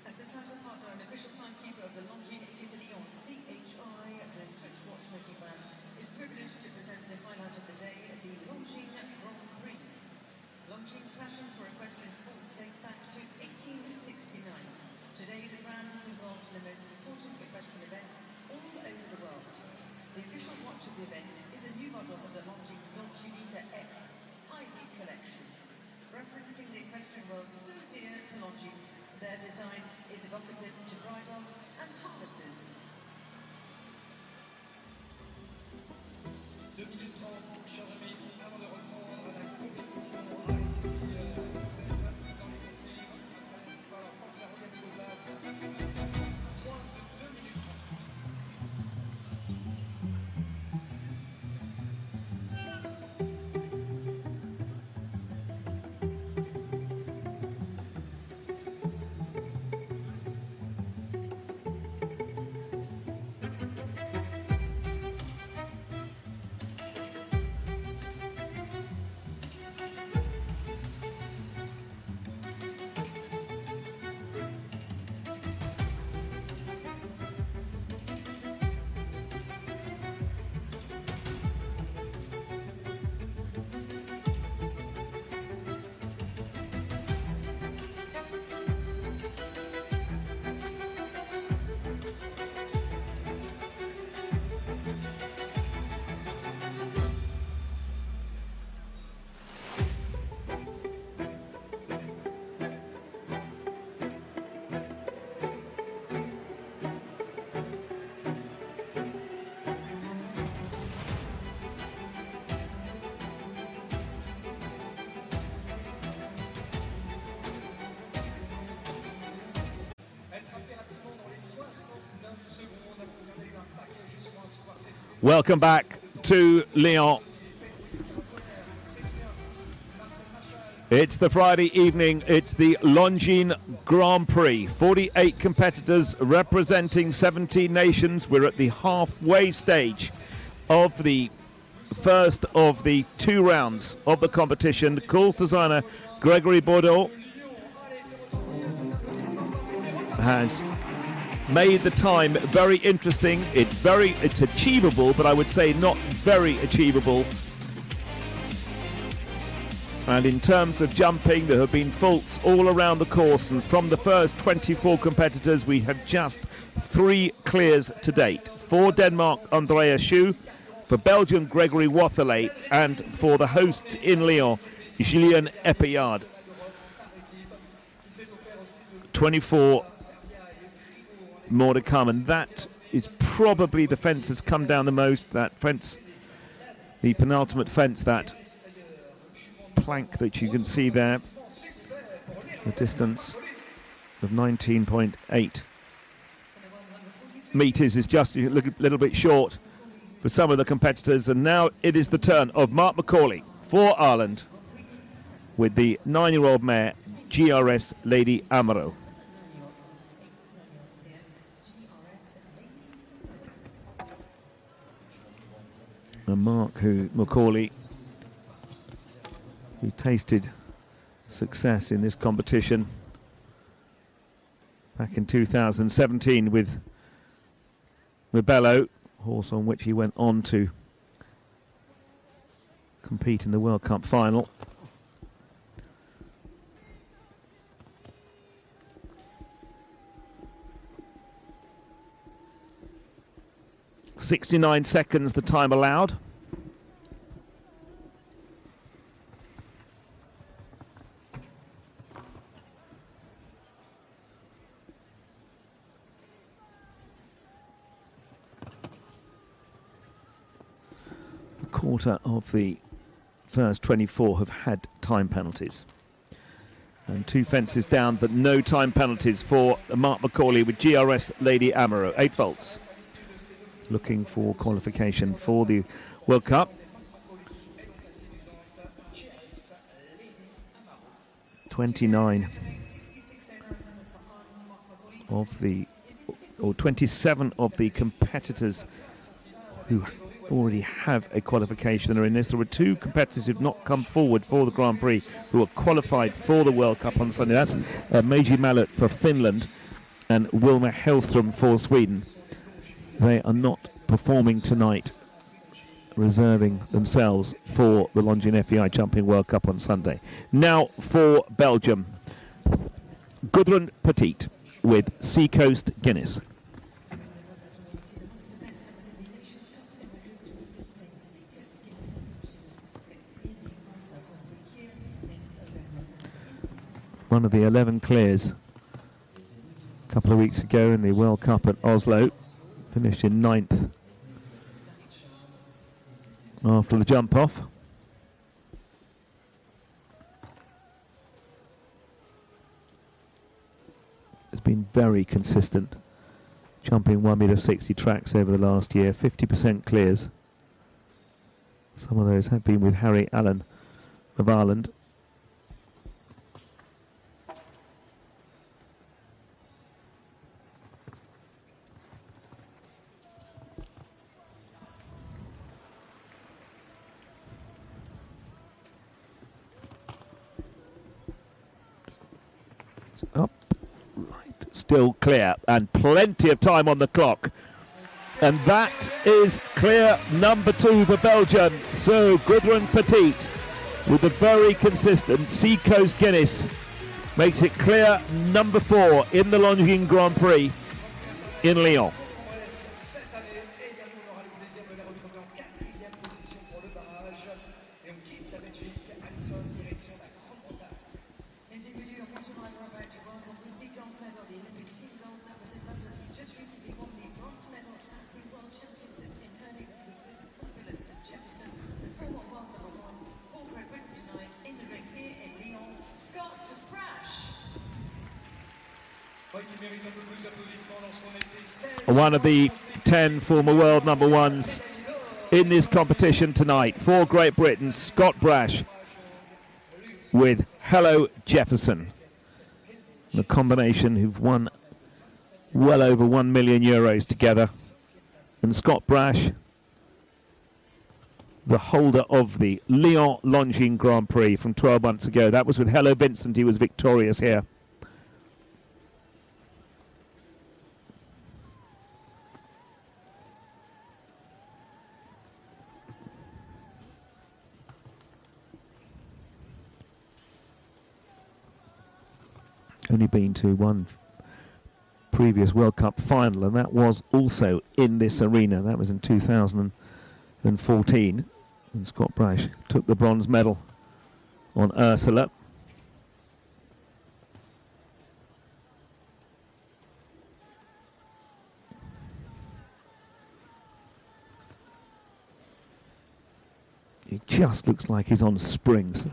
As the title partner and official timekeeper of the Longines Équites Lyon CHI, the Swiss watchmaking brand is privileged to present the highlight of the day, the Longines Grand Prix. Longines' passion for equestrian sports dates back to 1869. Today, the brand is involved in the most important equestrian events all over the world. The official watch of the event is a new model of the Longines Dolce Vita X Ivy collection. Referencing the equestrian world so dear to Longines, their design is evocative to bridles and harnesses. 2 minutes 30, chers amis, avant de reprendre la compétition. Ici, vous êtes dans les consignes. Voilà, pensez à regarder vos places. Moins de 2 minutes 30. Welcome back to Lyon. It's the Friday evening. It's the Longines Grand Prix. 48 competitors representing 17 nations. We're at the halfway stage of the first of the 2 rounds of the competition. The course designer Gregory Bordeaux has made the time very interesting. It's achievable, but I would say not very achievable. And in terms of jumping, there have been faults all around the course, and from the first 24 competitors we have just 3 clears to date. For Denmark, Andreas Schou, for Belgium, Gregory Wathelet, and for the hosts in Lyon, Julien Epillard. 24 more to come, and that is probably the fence that's come down the most. That fence, the penultimate fence, that plank that you can see there, the distance of 19.8 metres is just a little bit short for some of the competitors. And now it is the turn of Mark Macaulay for Ireland with the 9-year-old mare GRS Lady Amaro. And Macaulay, who tasted success in this competition back in 2017 with Rebello, horse on which he went on to compete in the World Cup final. .69 seconds the time allowed. A quarter of the first 24 have had time penalties. And 2 fences down, but no time penalties for Mark Macaulay with GRS Lady Amaro. 8 faults. Looking for qualification for the World Cup. 29 of the, or 27 of the competitors who already have a qualification are in this. There were 2 competitors who've not come forward for the Grand Prix who are qualified for the World Cup on Sunday. That's Meiji Mallet for Finland and Wilma Hellström for Sweden. They are not performing tonight, reserving themselves for the Longines FEI Jumping World Cup on Sunday. Now for Belgium, Gudrun Petit with Seacoast Guinness. One of the 11 clears a couple of weeks ago in the World Cup at Oslo, finished in 9th after the jump off. It's been very consistent, jumping 1.60 meter tracks over the last year, 50% clears. Some of those have been with Harry Allen of Ireland. Up, right, still clear, and plenty of time on the clock. And that is clear number 2 for Belgium. So Gudrun Petit with a very consistent Seacoast Guinness makes it clear number 4 in the Longines Grand Prix in Lyon. One of the 10 former world number 1s in this competition tonight for Great Britain, Scott Brash with Hello Jefferson. The combination who've won well over €1 million together. And Scott Brash, the holder of the Lyon Longines Grand Prix from 12 months ago. That was with Hello Vincent. He was victorious here. Only been to one previous World Cup final, and that was also in this arena. That was in 2014, and Scott Brash took the bronze medal on Ursula. It just looks like he's on springs,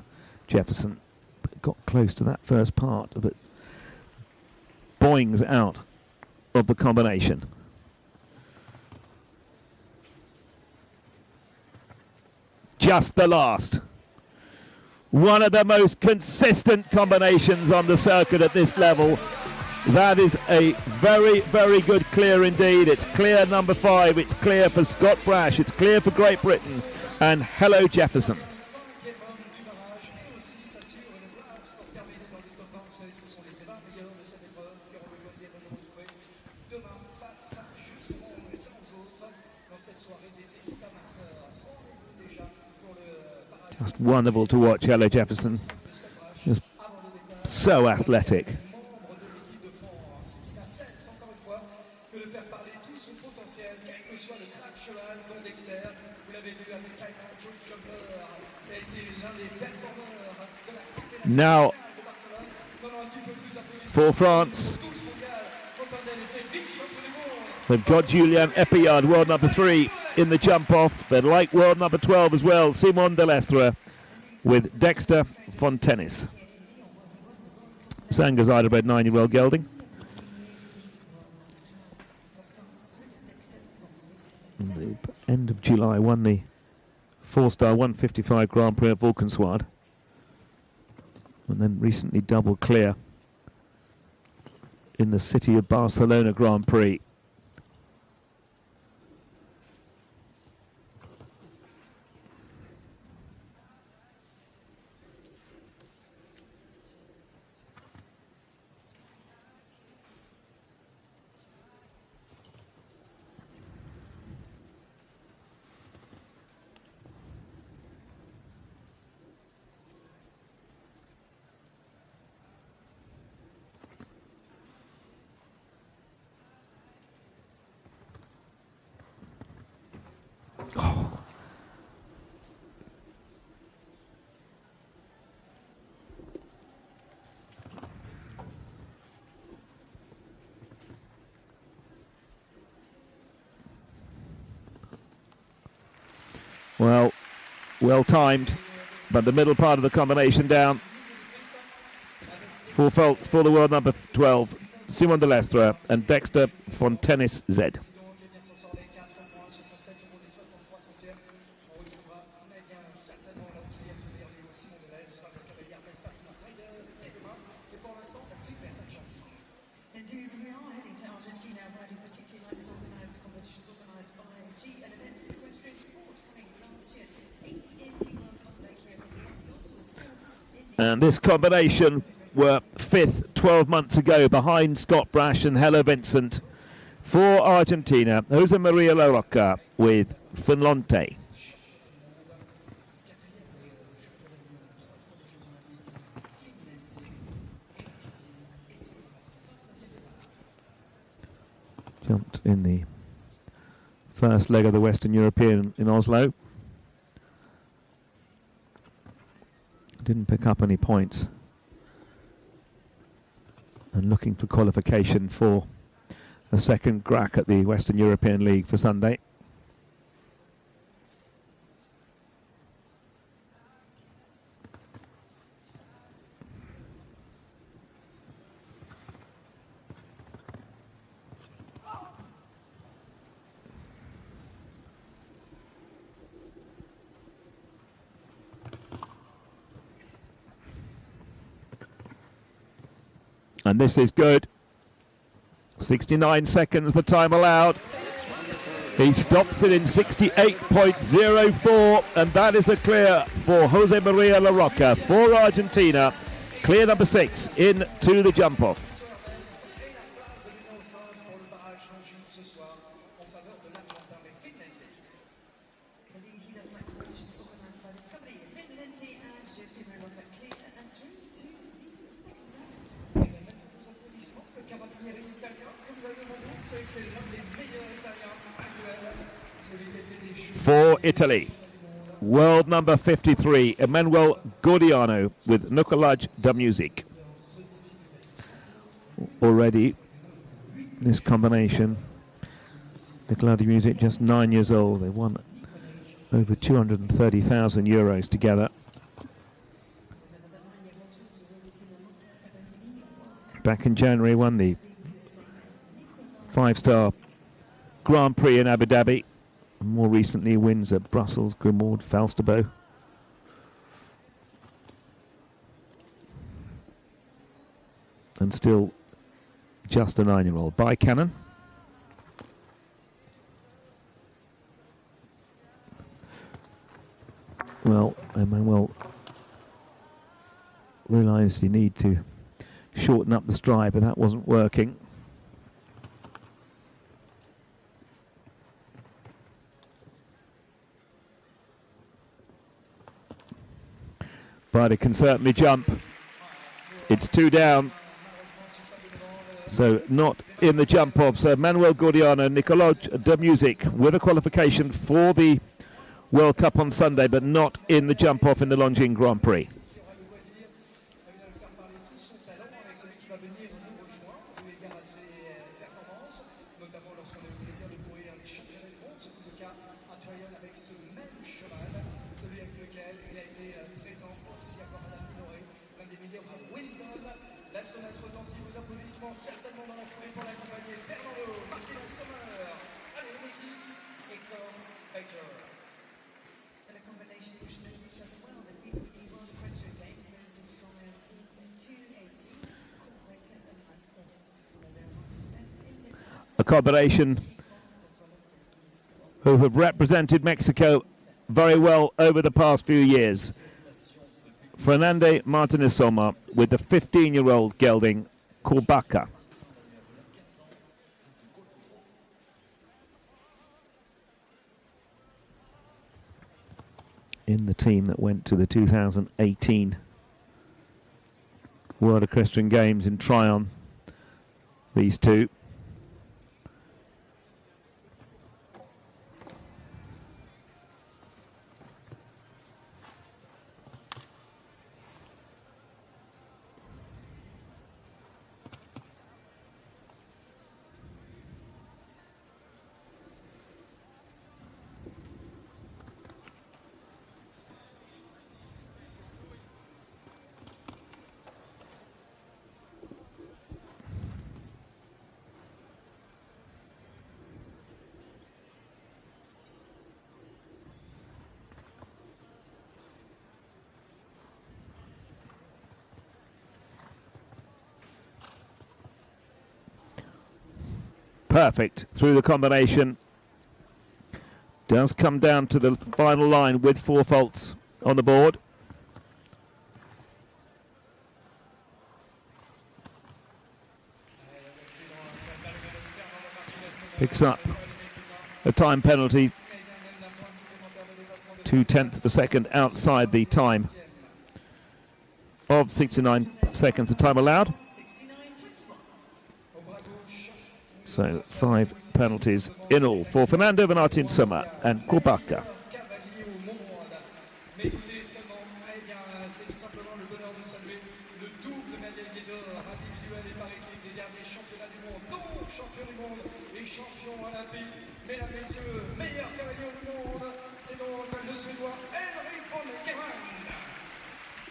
Jefferson, but got close to that first part, but boings out of the combination. Just the last. One of the most consistent combinations on the circuit at this level. That is a very, very good clear indeed. It's clear number 5. It's clear for Scott Brash. It's clear for Great Britain. And Hello Jefferson. Just wonderful to watch Hello Jefferson. Just so athletic. Now for France, they've got Julien Epillard, world number 3 in the jump off. They'd like world number 12 as well, Simon Delestre. with Dexter Fontenis. Sanga's Idlebred 9-year-old gelding. At the end of July, won the 4-star 155 Grand Prix at Valkenswaard, and then recently double clear in the City of Barcelona Grand Prix. Oh. Well timed, but the middle part of the combination down. 4 faults for the world number 12, Simon de Lestre and Dexter Fontenis Z. Indeed, we are heading to Argentina, where we particularly like to organise the competitions organised by G and events equestrian sport coming last year. In the World Cup lake here in Lyon, we also was fourth in the... And this combination were 5th 12 months ago behind Scott Brash and Hella Vincent. For Argentina, Jose Maria La Rocca with Finlonte. Jumped in the first leg of the Western European in Oslo. Didn't pick up any points. And looking for qualification for a second crack at the Western European League for Sunday. And this is good. 69 seconds, the time allowed. He stops it in 68.04, and that is a clear for Jose Maria La Rocca for Argentina. Clear number 6 into the jump off. Indeed, he does like competitions organised by Discovery. Finlenti and Jose Maria La Rocca clear and through to the second round. Le carabinieri italien, comme vous l'avez entendu, c'est l'un des meilleurs Italiens actuels. Celui qui était des jeux. For Italy, world number 53, Emanuele Gordiano with Nicolaj da Music. Already, this combination, Nicolaj da Music, just 9 years old. They won over 230,000 euros together. Back in January, won the 5-star Grand Prix in Abu Dhabi. And more recently, wins at Brussels, Grimoire, Falsterbo. And still just a 9-year-old. By Cannon. Well, Emmanuel realised you need to shorten up the stride, but that wasn't working. But it can certainly jump. It's 2 down. So not in the jump off. So Manuel Gordiano, Nicolaj da Music with a qualification for the World Cup on Sunday, but not in the jump off in the Longines Grand Prix. celui avec lequel il a été présent aussi à Corona-Minoré, l'un des meilleurs à Wellington. La sonnette retentit, vos applaudissements certainement dans la foulée pour l'accompagner. Fernando Martinez-Sommer. Allez, le Mexique, Hector Baker. And a combination which knows each other well. They've been to the World Equestrian Games, those in Lyon in 2018. Cool Baker and Mike Stevens. They're amongst the best in the class. A combination who have represented Mexico very well over the past few years. Fernando Martinez-Sommer with the 15-year-old gelding Corbacca. In the team that went to the 2018 World Equestrian Games in Tryon, these two. Perfect through the combination. Does come down to the final line with 4 faults on the board. Picks up a time penalty, 2/10 of a second outside the time of 69 seconds, the time allowed. So 5 penalties in all for Fernando Martinez-Sommer and Corbacca.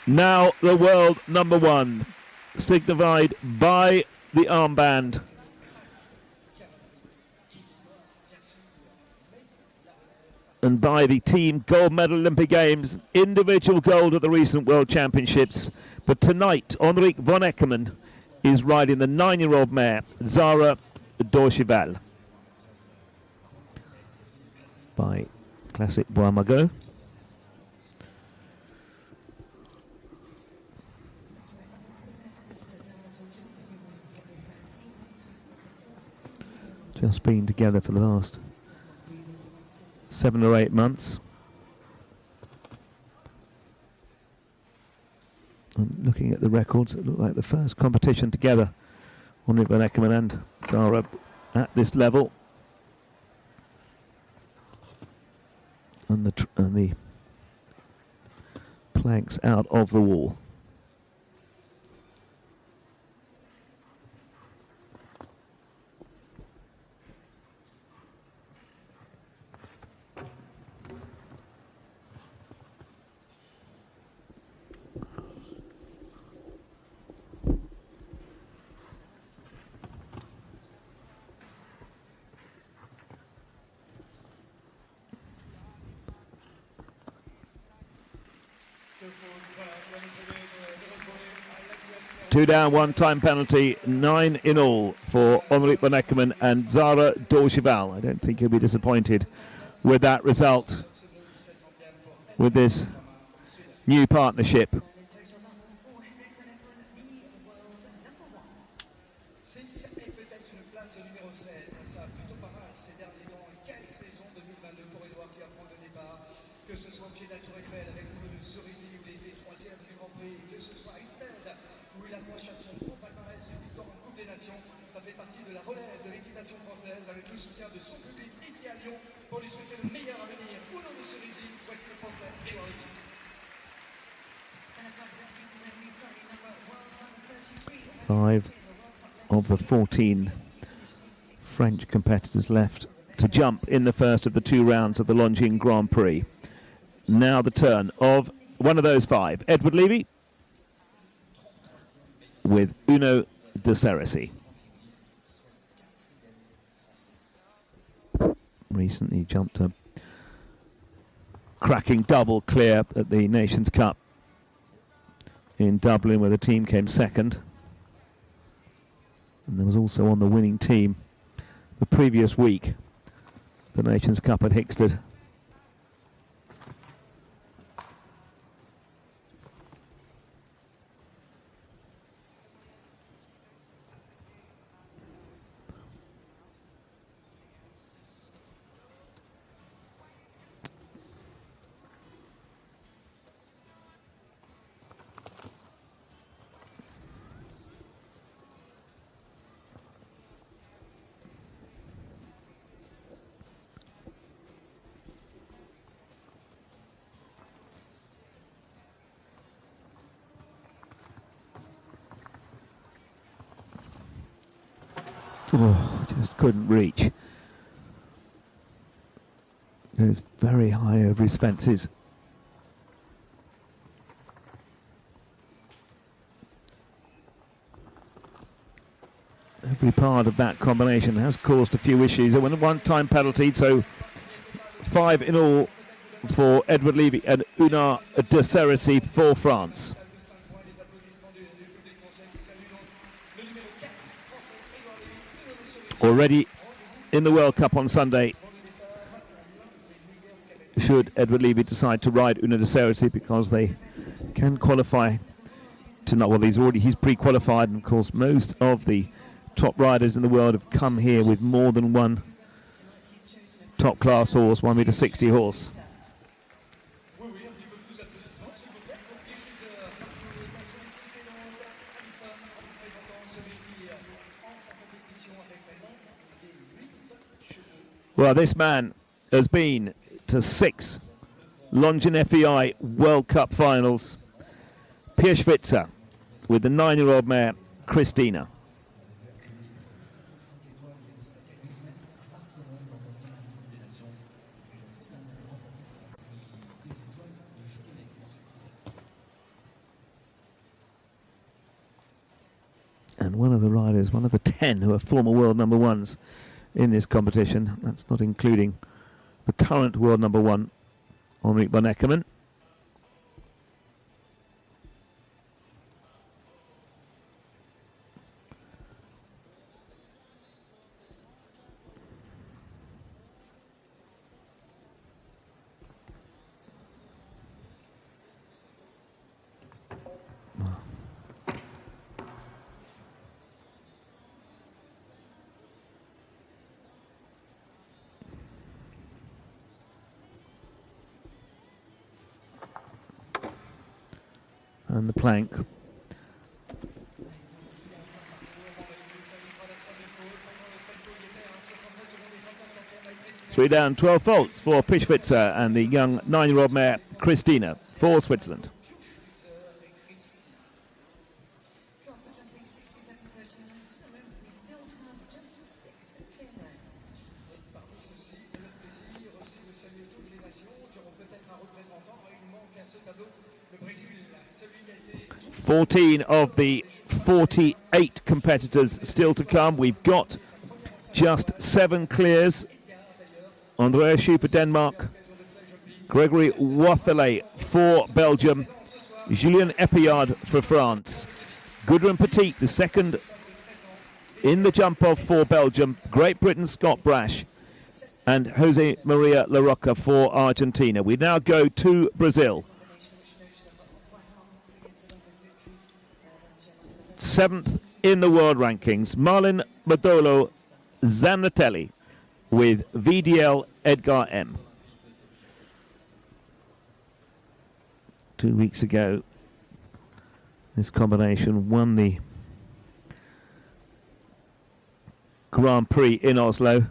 Now the world number 1, signified by the armband. And by the team gold medal Olympic Games, individual gold at the recent World Championships. But tonight, Henrik von Eckermann is riding the 9-year-old mare, Zara Dorcheval, by Classic Bois-Magot. Just been together for the last 7 or 8 months. I'm looking at the records. It looked like the first competition together, Henrik von Eckermann and Zara at this level. And the planks out of the wall. Two down, 1 time penalty, 9 in all for Henrik von Eckermann and Zara Dorcheval. I don't think he'll be disappointed with that result, with this new partnership. Ça fait partie de la relève de l'équitation française avec le soutien de son public ici à Lyon pour lui souhaiter le meilleur avenir. Uno de Cerisy, voici le portrait Grégory. 5 of the 14 French competitors left to jump in the first of the 2 rounds of the Longines Grand Prix. Now the turn of one of those five, Edward Levy, with Uno de Cerisy. Recently jumped a cracking double clear at the Nations Cup in Dublin, where the team came second. And there was also on the winning team the previous week, the Nations Cup at Hickstead. Oh, just couldn't reach. Goes very high over his fences. Every part of that combination has caused a few issues. There was a one-time penalty, so 5 in all for Edward Levy and Una de Cerisy for France. Already in the World Cup on Sunday, should Edward Levy decide to ride Una de Cerisy, because they can qualify to not, well, he's pre-qualified, and of course most of the top riders in the world have come here with more than one top class horse, 1m60 horse. Well, this man has been to 6 Longines FEI World Cup finals. Pierschwitzer with the 9-year-old mare Christina. And one of the riders, one of the 10 who are former world number ones in this competition. That's not including the current world number one, Henrik van Eckermann. And the plank. 3 down, 12 faults for Pierschwitzer and the young 9-year-old mare Christina for Switzerland. Fourteen of the 48 competitors still to come. We've got just 7 clears. Andrea Schue for Denmark, Gregory Wathelet for Belgium, Julien Epillard for France, Gudrun Petit, the second in the jump-off for Belgium, Great Britain Scott Brash, and Jose Maria La Rocca for Argentina. We now go to Brazil. 7th in the world rankings, Marlin Modolo Zanatelli with VDL Edgar M. 2 weeks ago, this combination won the Grand Prix in Oslo.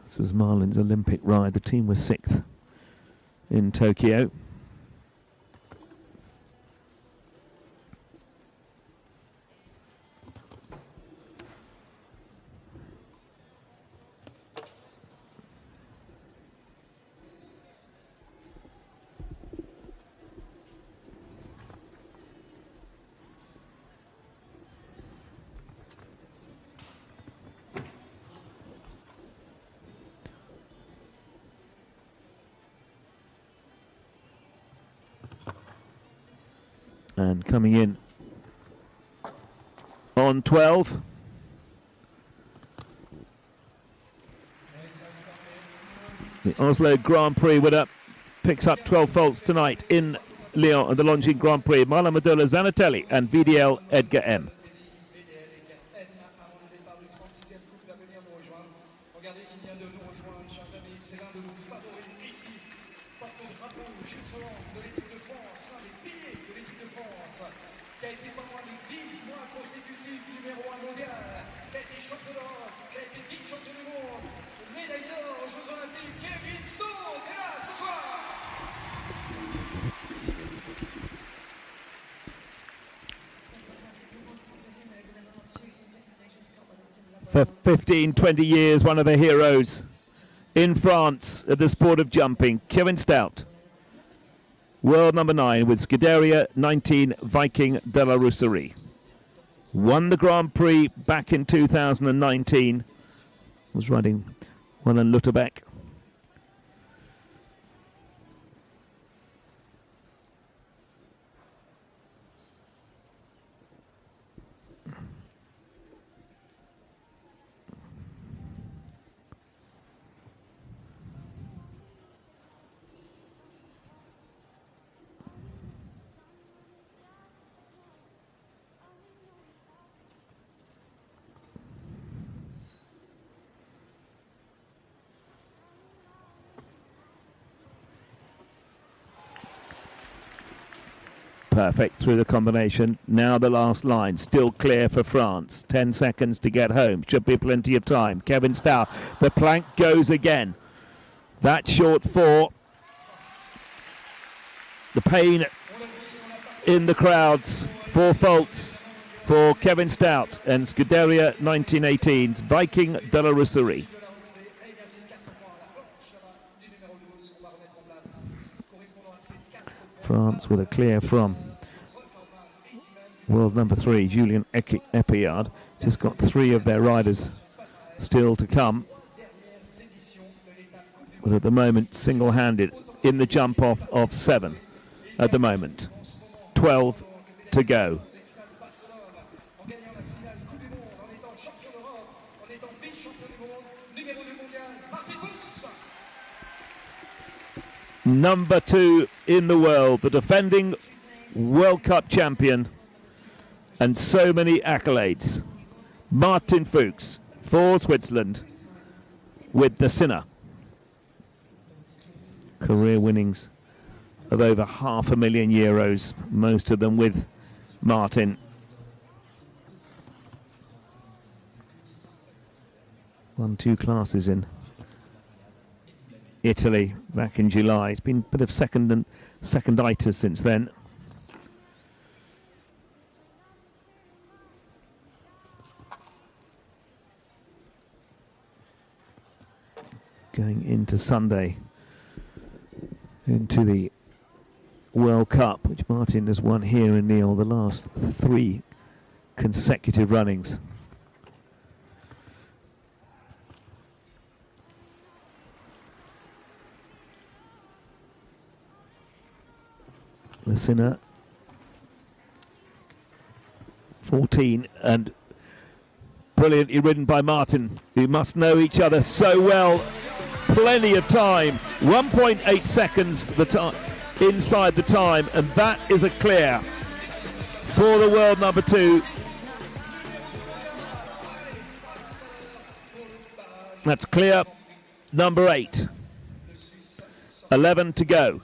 This was Marlin's Olympic ride. The team was 6th in Tokyo. And coming in on 12. The Oslo Grand Prix winner picks up 12 faults tonight in Lyon at the Longines Grand Prix. Marla Medola Zanatelli and VDL Edgar M. For 15, 20 years, one of the heroes in France at the sport of jumping, Kevin Stout. World number 9 with Scuderia 19 Viking de la Rousserie. Won the Grand Prix back in 2019. Was riding one on Lutterbeck. Perfect through the combination. Now the last line, still clear for France. 10 seconds to get home. Should be plenty of time. Kevin Stout, the plank goes again. That short 4. The pain in the crowds. 4 faults for Kevin Stout and Scuderia 1918's Viking de la Rousserie. France with a clear from world number 3, Julien Epillard. Just got 3 of their riders still to come. But at the moment, single-handed in the jump off of 7 at the moment. 12 to go. Number 2 in the world, the defending World Cup champion, and so many accolades. Martin Fuchs for Switzerland with the Sinner. Career winnings of over €500,000, most of them with Martin. Won 2 classes in Italy back in July. It's been a bit of seconditis since then. Going into Sunday, into the World Cup, which Martin has won here in Lyon the last 3 consecutive runnings. The Sinner 14 and brilliantly ridden by Martin, who must know each other so well. Plenty of time, 1.8 seconds inside the time, and that is a clear for the world number 2. That's clear number 8. 11 to go.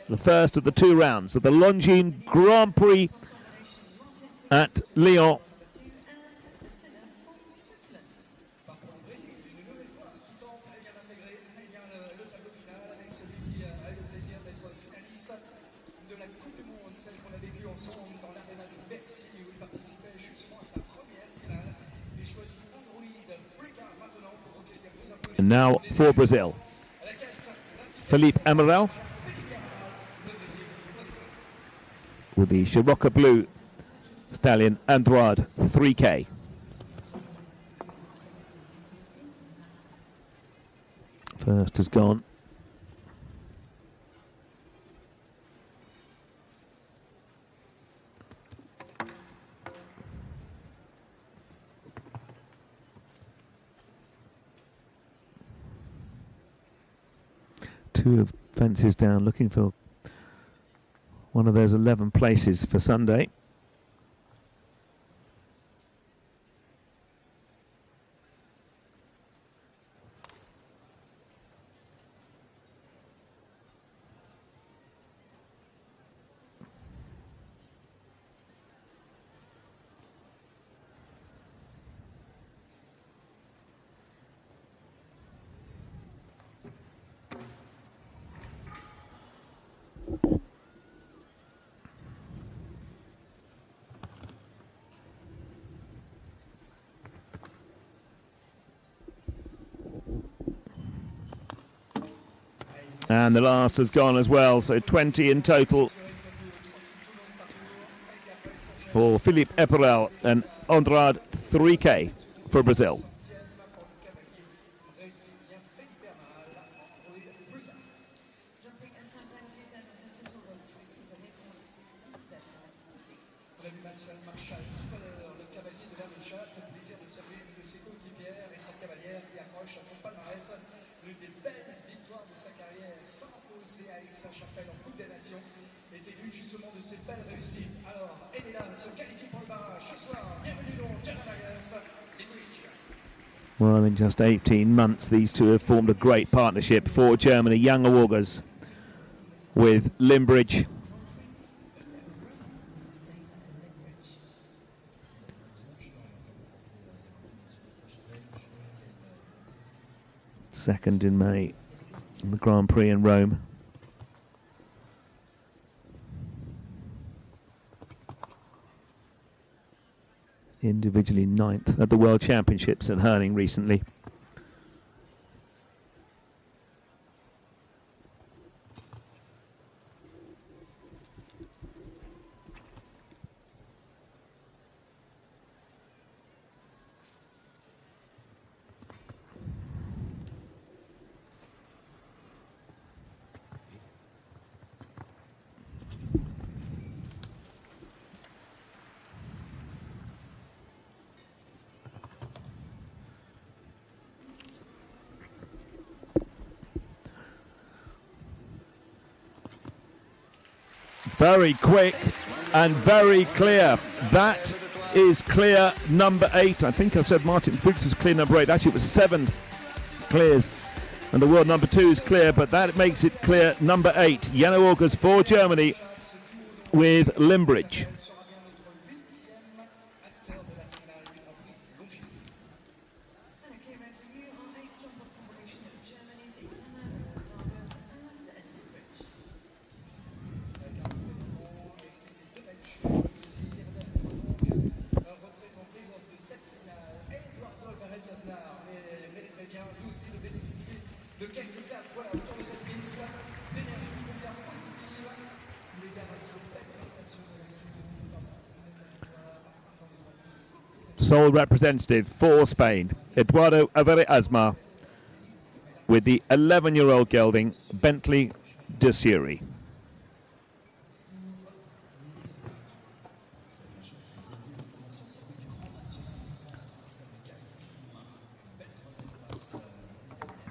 The first of the 2 rounds of the Longines Grand Prix at Lyon. And now for Brazil, Philippe Amarel with the Sirocco Blue Stallion Android 3K. First has gone. 2 fences down, looking for one of those 11 places for Sunday. And the last has gone as well, so 20 in total for Philippe Epperel and Andrade 3K for Brazil. Well, in just 18 months, these two have formed a great partnership for Germany. Young augers with Limbridge. Second in May in the Grand Prix in Rome. Individually 9th at the World Championships at hurling recently. Very quick and very clear. That is clear number 8. I think I said Martin Fuchs was clear number 8. Actually, it was 7 clears. And the world number 2 is clear, but that makes it clear number 8. Yellow augers for Germany with Limbridge. Sole representative for Spain, Eduardo Avere-Asmar, with the 11-year-old gelding Bentley de Suri.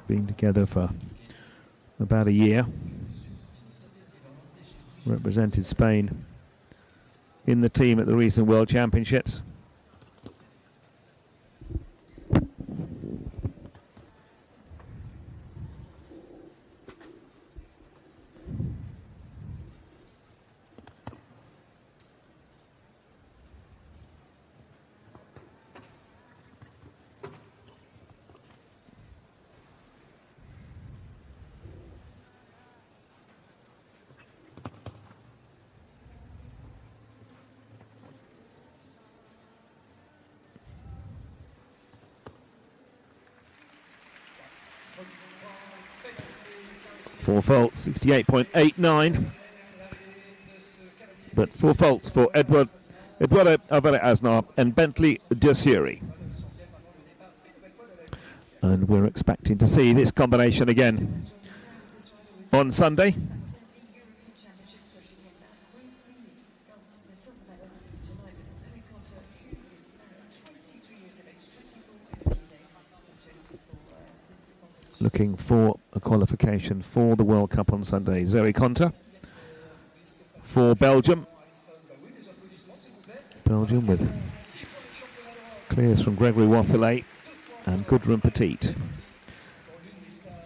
Been together for about a year. Represented Spain in the team at the recent World Championships. Four faults, 68.89. But 4 faults for Eduardo Avere-Asmar and Bentley de Suri. And we're expecting to see this combination again on Sunday. Looking for a qualification for the World Cup on Sunday. Zoe Conter for Belgium. Belgium with clears from Gregory Wathelet and Gudrun Petit.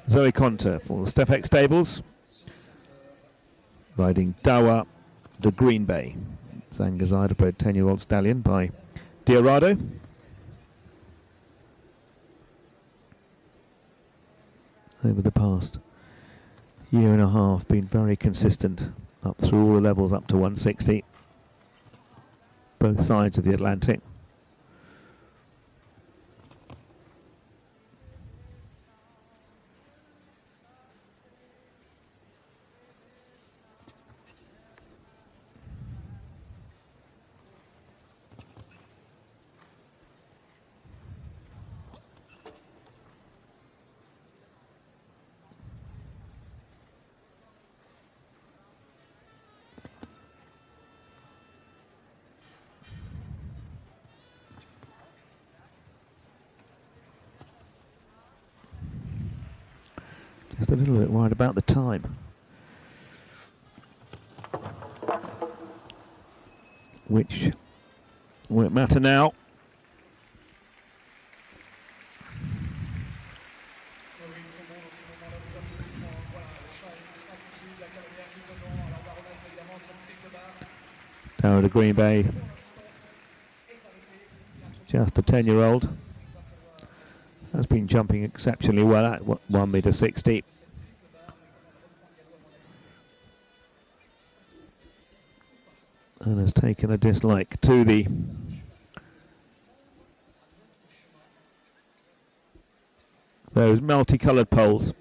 Zoe Conter for the Stefex Stables, riding Dawa de Green Bay. Zangazada bred 10-year-old stallion by Diarado. Over the past year and a half, been very consistent up through all the levels up to 160, both sides of the Atlantic. Just a little bit worried about the time, which won't matter now. Tower to Green Bay, just a 10-year-old. Has been jumping exceptionally well at 1 meter 60. And has taken a dislike to those multicoloured poles.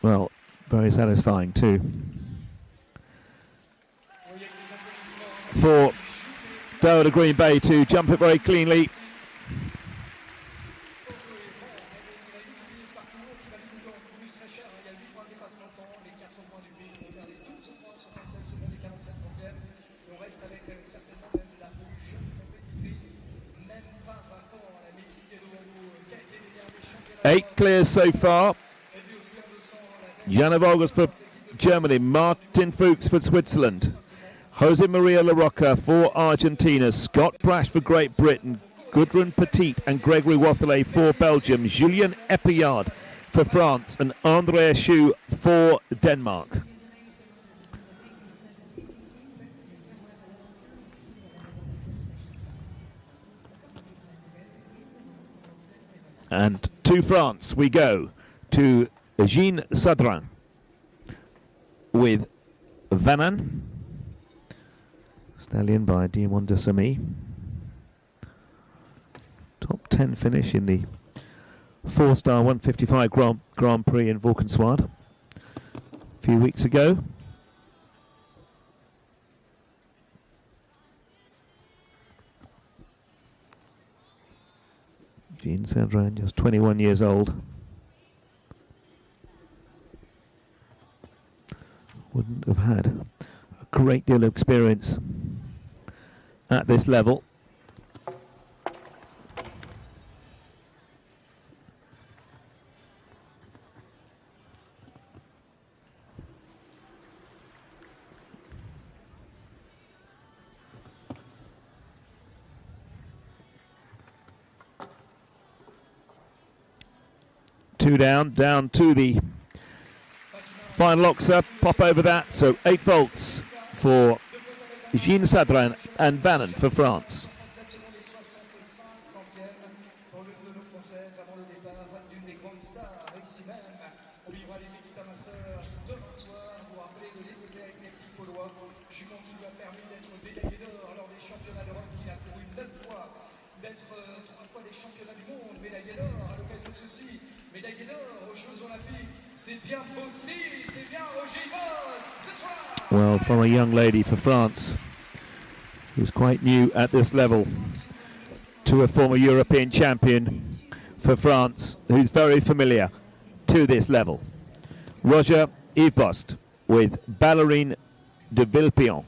Well, very satisfying too. For Dawa de Green Bay to jump it very cleanly. Eight clears so far. Jana Vogels for Germany, Martin Fuchs for Switzerland, Jose Maria La Rocca for Argentina, Scott Brash for Great Britain, Gudrun Petit and Gregory Wathelet for Belgium, Julien Epillard for France and Andrea Schou for Denmark. And to France we go, to Jean Sadrin with Vanan, stallion by Diamond de Samy. Top 10 finish in the 4-star 155 Grand Prix in Valkenswaard a few weeks ago. Jean Sadrin, just 21 years old. Wouldn't have had a great deal of experience at this level. Two down to the final loxer, pop over that, so 8 volts for Jean Sadrin and Vanan for France. Well, from a young lady for France, who's quite new at this level, to a former European champion for France, who's very familiar to this level. Roger Yves with Ballerine de Villepillon.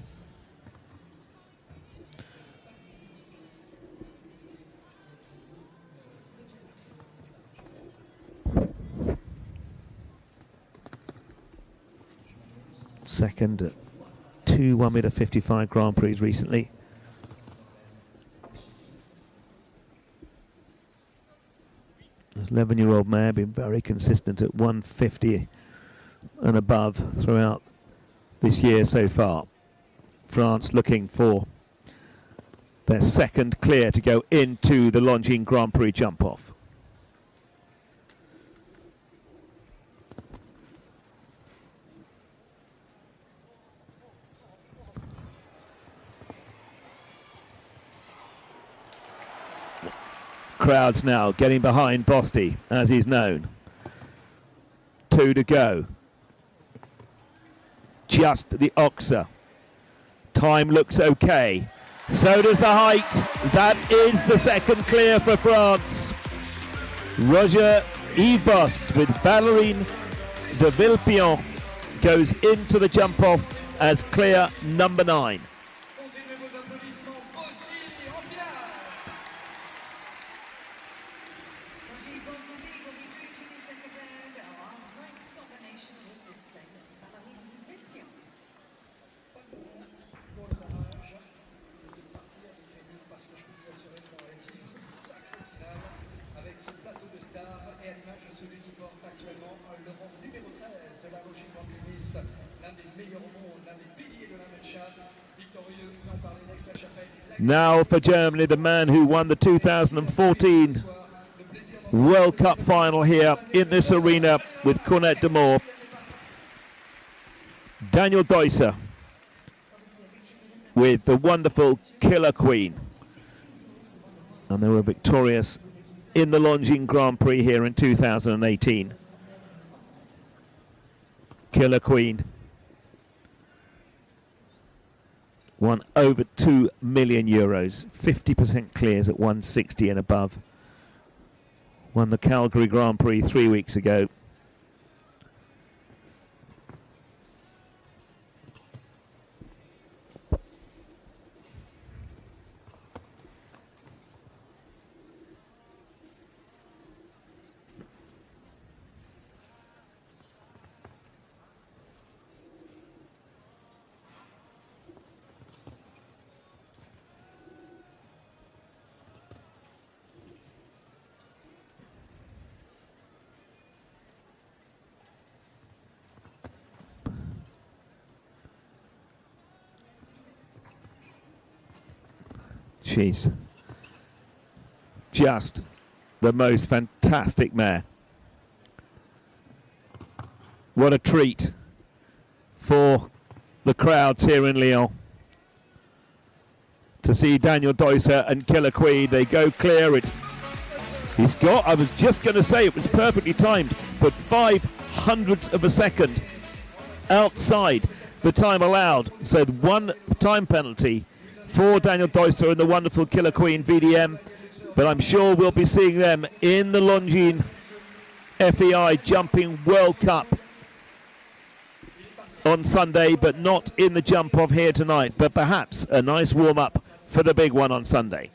Second at two 1m55 Grand Prix recently. This 11-year-old mare been very consistent at 150 and above throughout this year so far. France looking for their second clear to go into the Longines Grand Prix jump-off. Crowds now getting behind Bosti, as he's known. 2 to go. Just the Oxa. Time looks okay. So does the height. That is the second clear for France. Roger Yves with Ballerine de Villepillon goes into the jump-off as clear number 9. Now for Germany, the man who won the 2014 World Cup final here in this arena with Cornet de Moor. Daniel Deusser with the wonderful Killer Queen. And they were victorious in the Longines Grand Prix here in 2018. Killer Queen won over €2 million, 50% clears at 160 and above. Won the Calgary Grand Prix 3 weeks ago. She's just the most fantastic mare. What a treat for the crowds here in Lyon to see Daniel Deusser and Killer Queen. They go clear. He's got, I was just going to say it was perfectly timed, but 0.05 of a second outside the time allowed. So 1 time penalty for Daniel Deusser and the wonderful Killer Queen VDM, but I'm sure we'll be seeing them in the Longines FEI Jumping World Cup on Sunday, but not in the jump-off here tonight, but perhaps a nice warm-up for the big one on Sunday.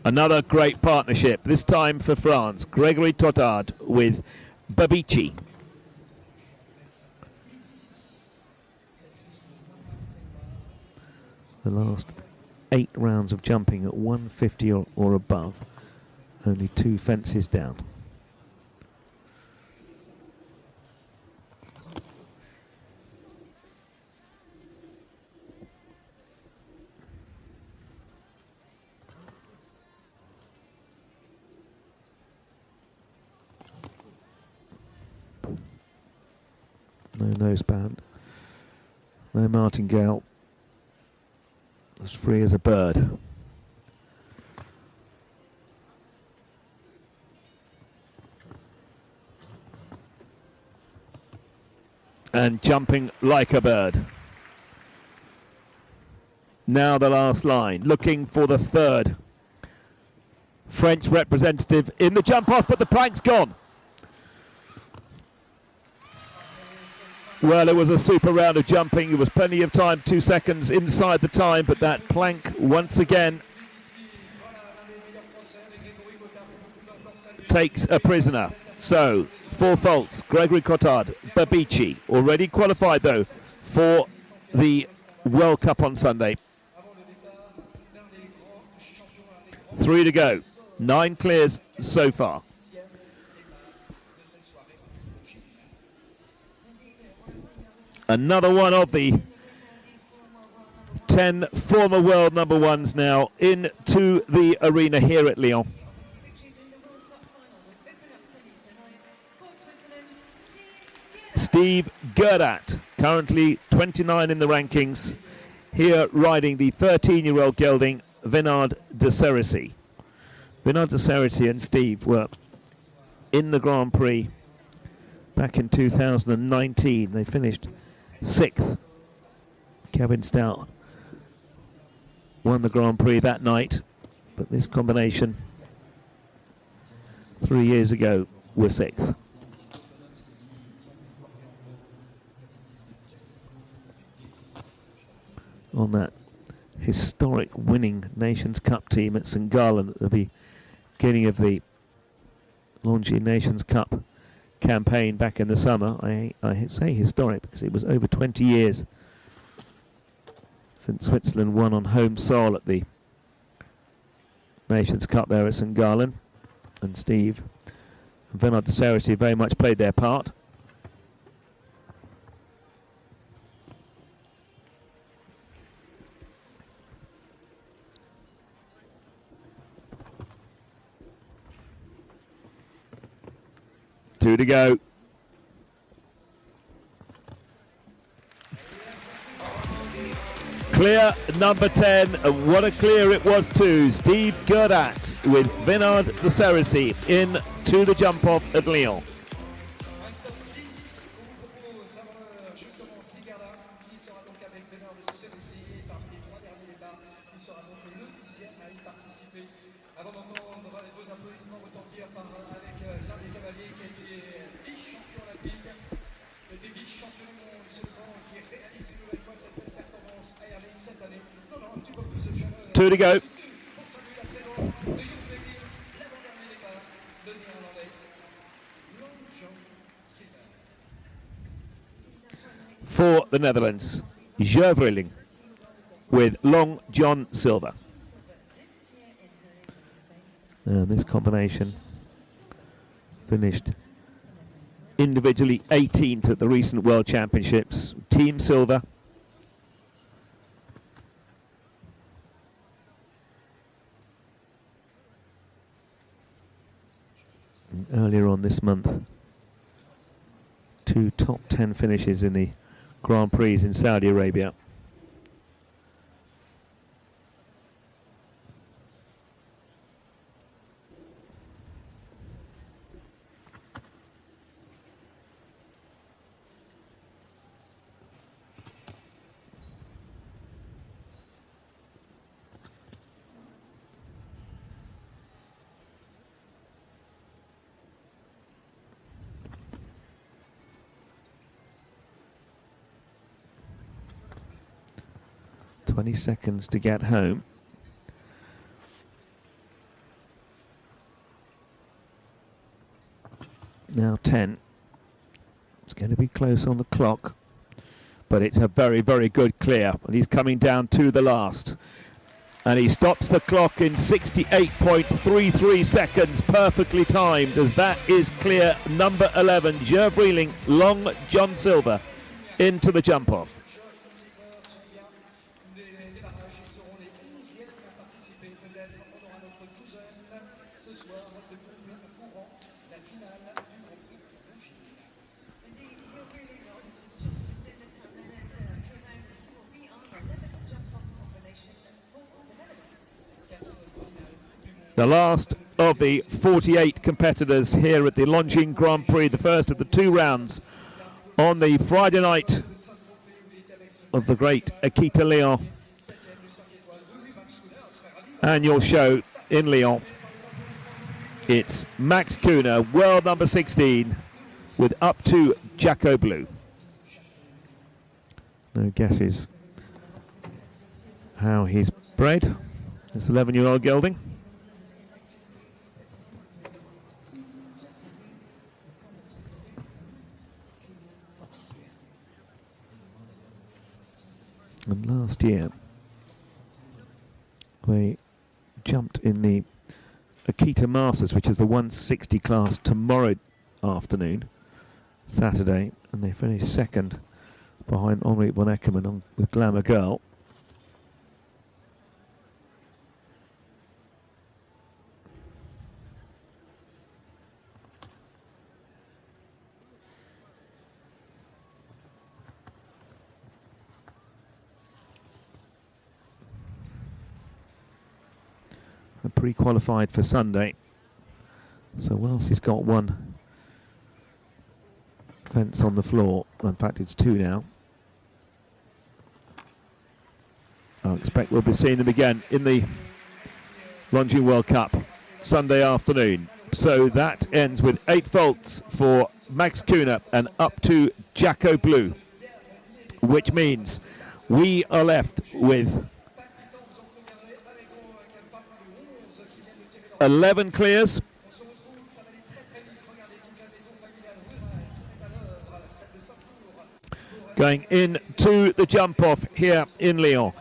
Another great partnership, this time for France. Gregory Totard with Babici. The last 8 rounds of jumping at 150 or above. Only 2 fences down. No noseband No martingale. As free as a bird. And jumping like a bird. Now the last line, looking for the third French representative in the jump off, but the plank's gone. Well, it was a super round of jumping. There was plenty of time, 2 seconds inside the time, but that plank once again takes a prisoner. So, 4 faults, Gregory Cottard, Babici, already qualified though for the World Cup on Sunday. 3 to go, 9 clears so far. Another one of the 10 former world number ones now into the arena here at Lyon. Steve Gerdat, currently 29 in the rankings, here riding the 13-year-old gelding Vinard de Cerisy. Vinard de Cerisy and Steve were in the Grand Prix back in 2019. They finished 6th. Kevin Stout won the Grand Prix that night, but this combination 3 years ago were 6th. On that historic winning Nations Cup team at St Gallen at the beginning of the Longines Nations Cup campaign back in the summer. I say historic because it was over 20 years since Switzerland won on home soil at the Nations Cup there at St Gallen, and Steve and Vinard de Cerisy very much played their part. Two to go. Clear number 10, and what a clear it was too. Steve Gerdat with Vinard de Cerisy in to the jump off at Lyon. Two to go. For the Netherlands, Gervrilling with Long John Silver. And this combination finished individually 18th at the recent World Championships. Team Silver. Earlier on this month, 2 top 10 finishes in the Grand Prix in Saudi Arabia. Seconds to get home. Now 10. It's going to be close on the clock, but it's a very, very good clear, and he's coming down to the last. And he stops the clock in 68.33 seconds, perfectly timed, as that is clear number 11, Gervrilling, Long John Silver, into the jump off. The last of the 48 competitors here at the Longines Grand Prix, the first of the 2 rounds on the Friday night of the great Akita Lyon annual show in Lyon. It's Max Kuhner, world number 16, with Up to Jacko Blue. No guesses how he's bred, this 11-year-old gelding. And last year they jumped in the Akita Masters, which is the 160 class, tomorrow afternoon, Saturday, and they finished second behind Henri von Eckermann with Glamour Girl. Pre-qualified for Sunday, so whilst he's got one fence on the floor, in fact it's 2 now, I expect we'll be seeing them again in the Longines World Cup Sunday afternoon. So that ends with 8 faults for Max Kuhner and Up to Jacko Blue, which means we are left with 11 clears. Going into the jump off here in Lyon.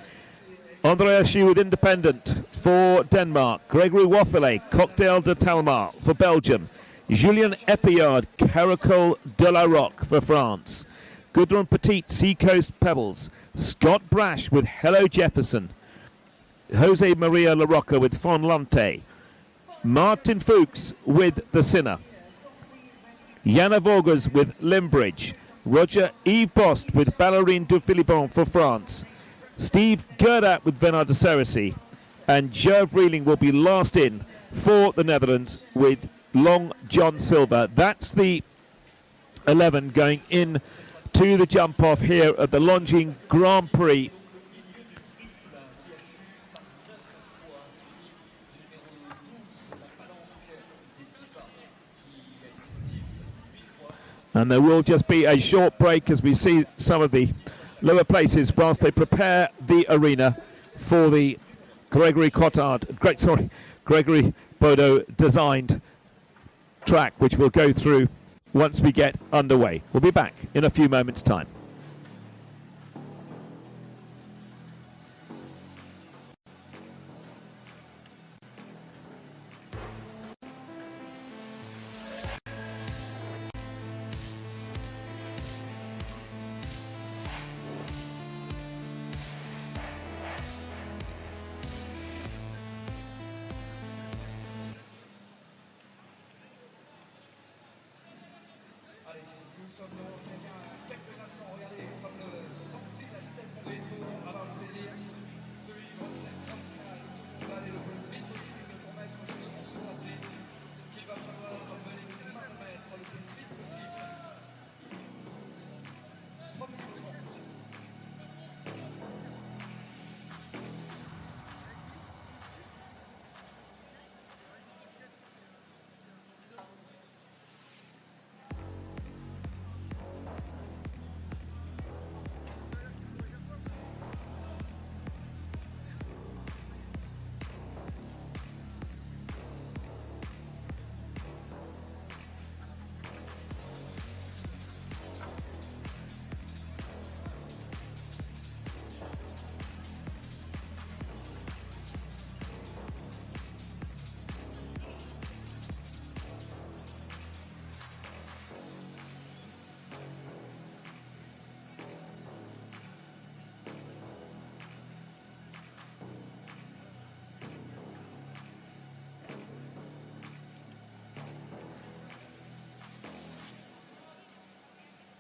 Andreas Schue with Independent for Denmark. Gregory Waffele, Cocktail de Talmar for Belgium. Julien Epillard, Caracol de la Roque for France. Gudrun Petit, Seacoast Pebbles. Scott Brash with Hello Jefferson. Jose Maria La Rocca with Fon Lante. Martin Fuchs with The Sinner. Jana Vorgers with Limbridge. Roger Yves Bost with Ballerine du Philippon for France. Steve Gerdat with Venard de Cerisy. And Joe Vreeling will be last in for the Netherlands with Long John Silver. That's the 11 going in to the jump off here at the Longines Grand Prix. And there will just be a short break as we see some of the lower places whilst they prepare the arena for the Gregory Bodo designed track, which we'll go through once we get underway. We'll be back in a few moments' time.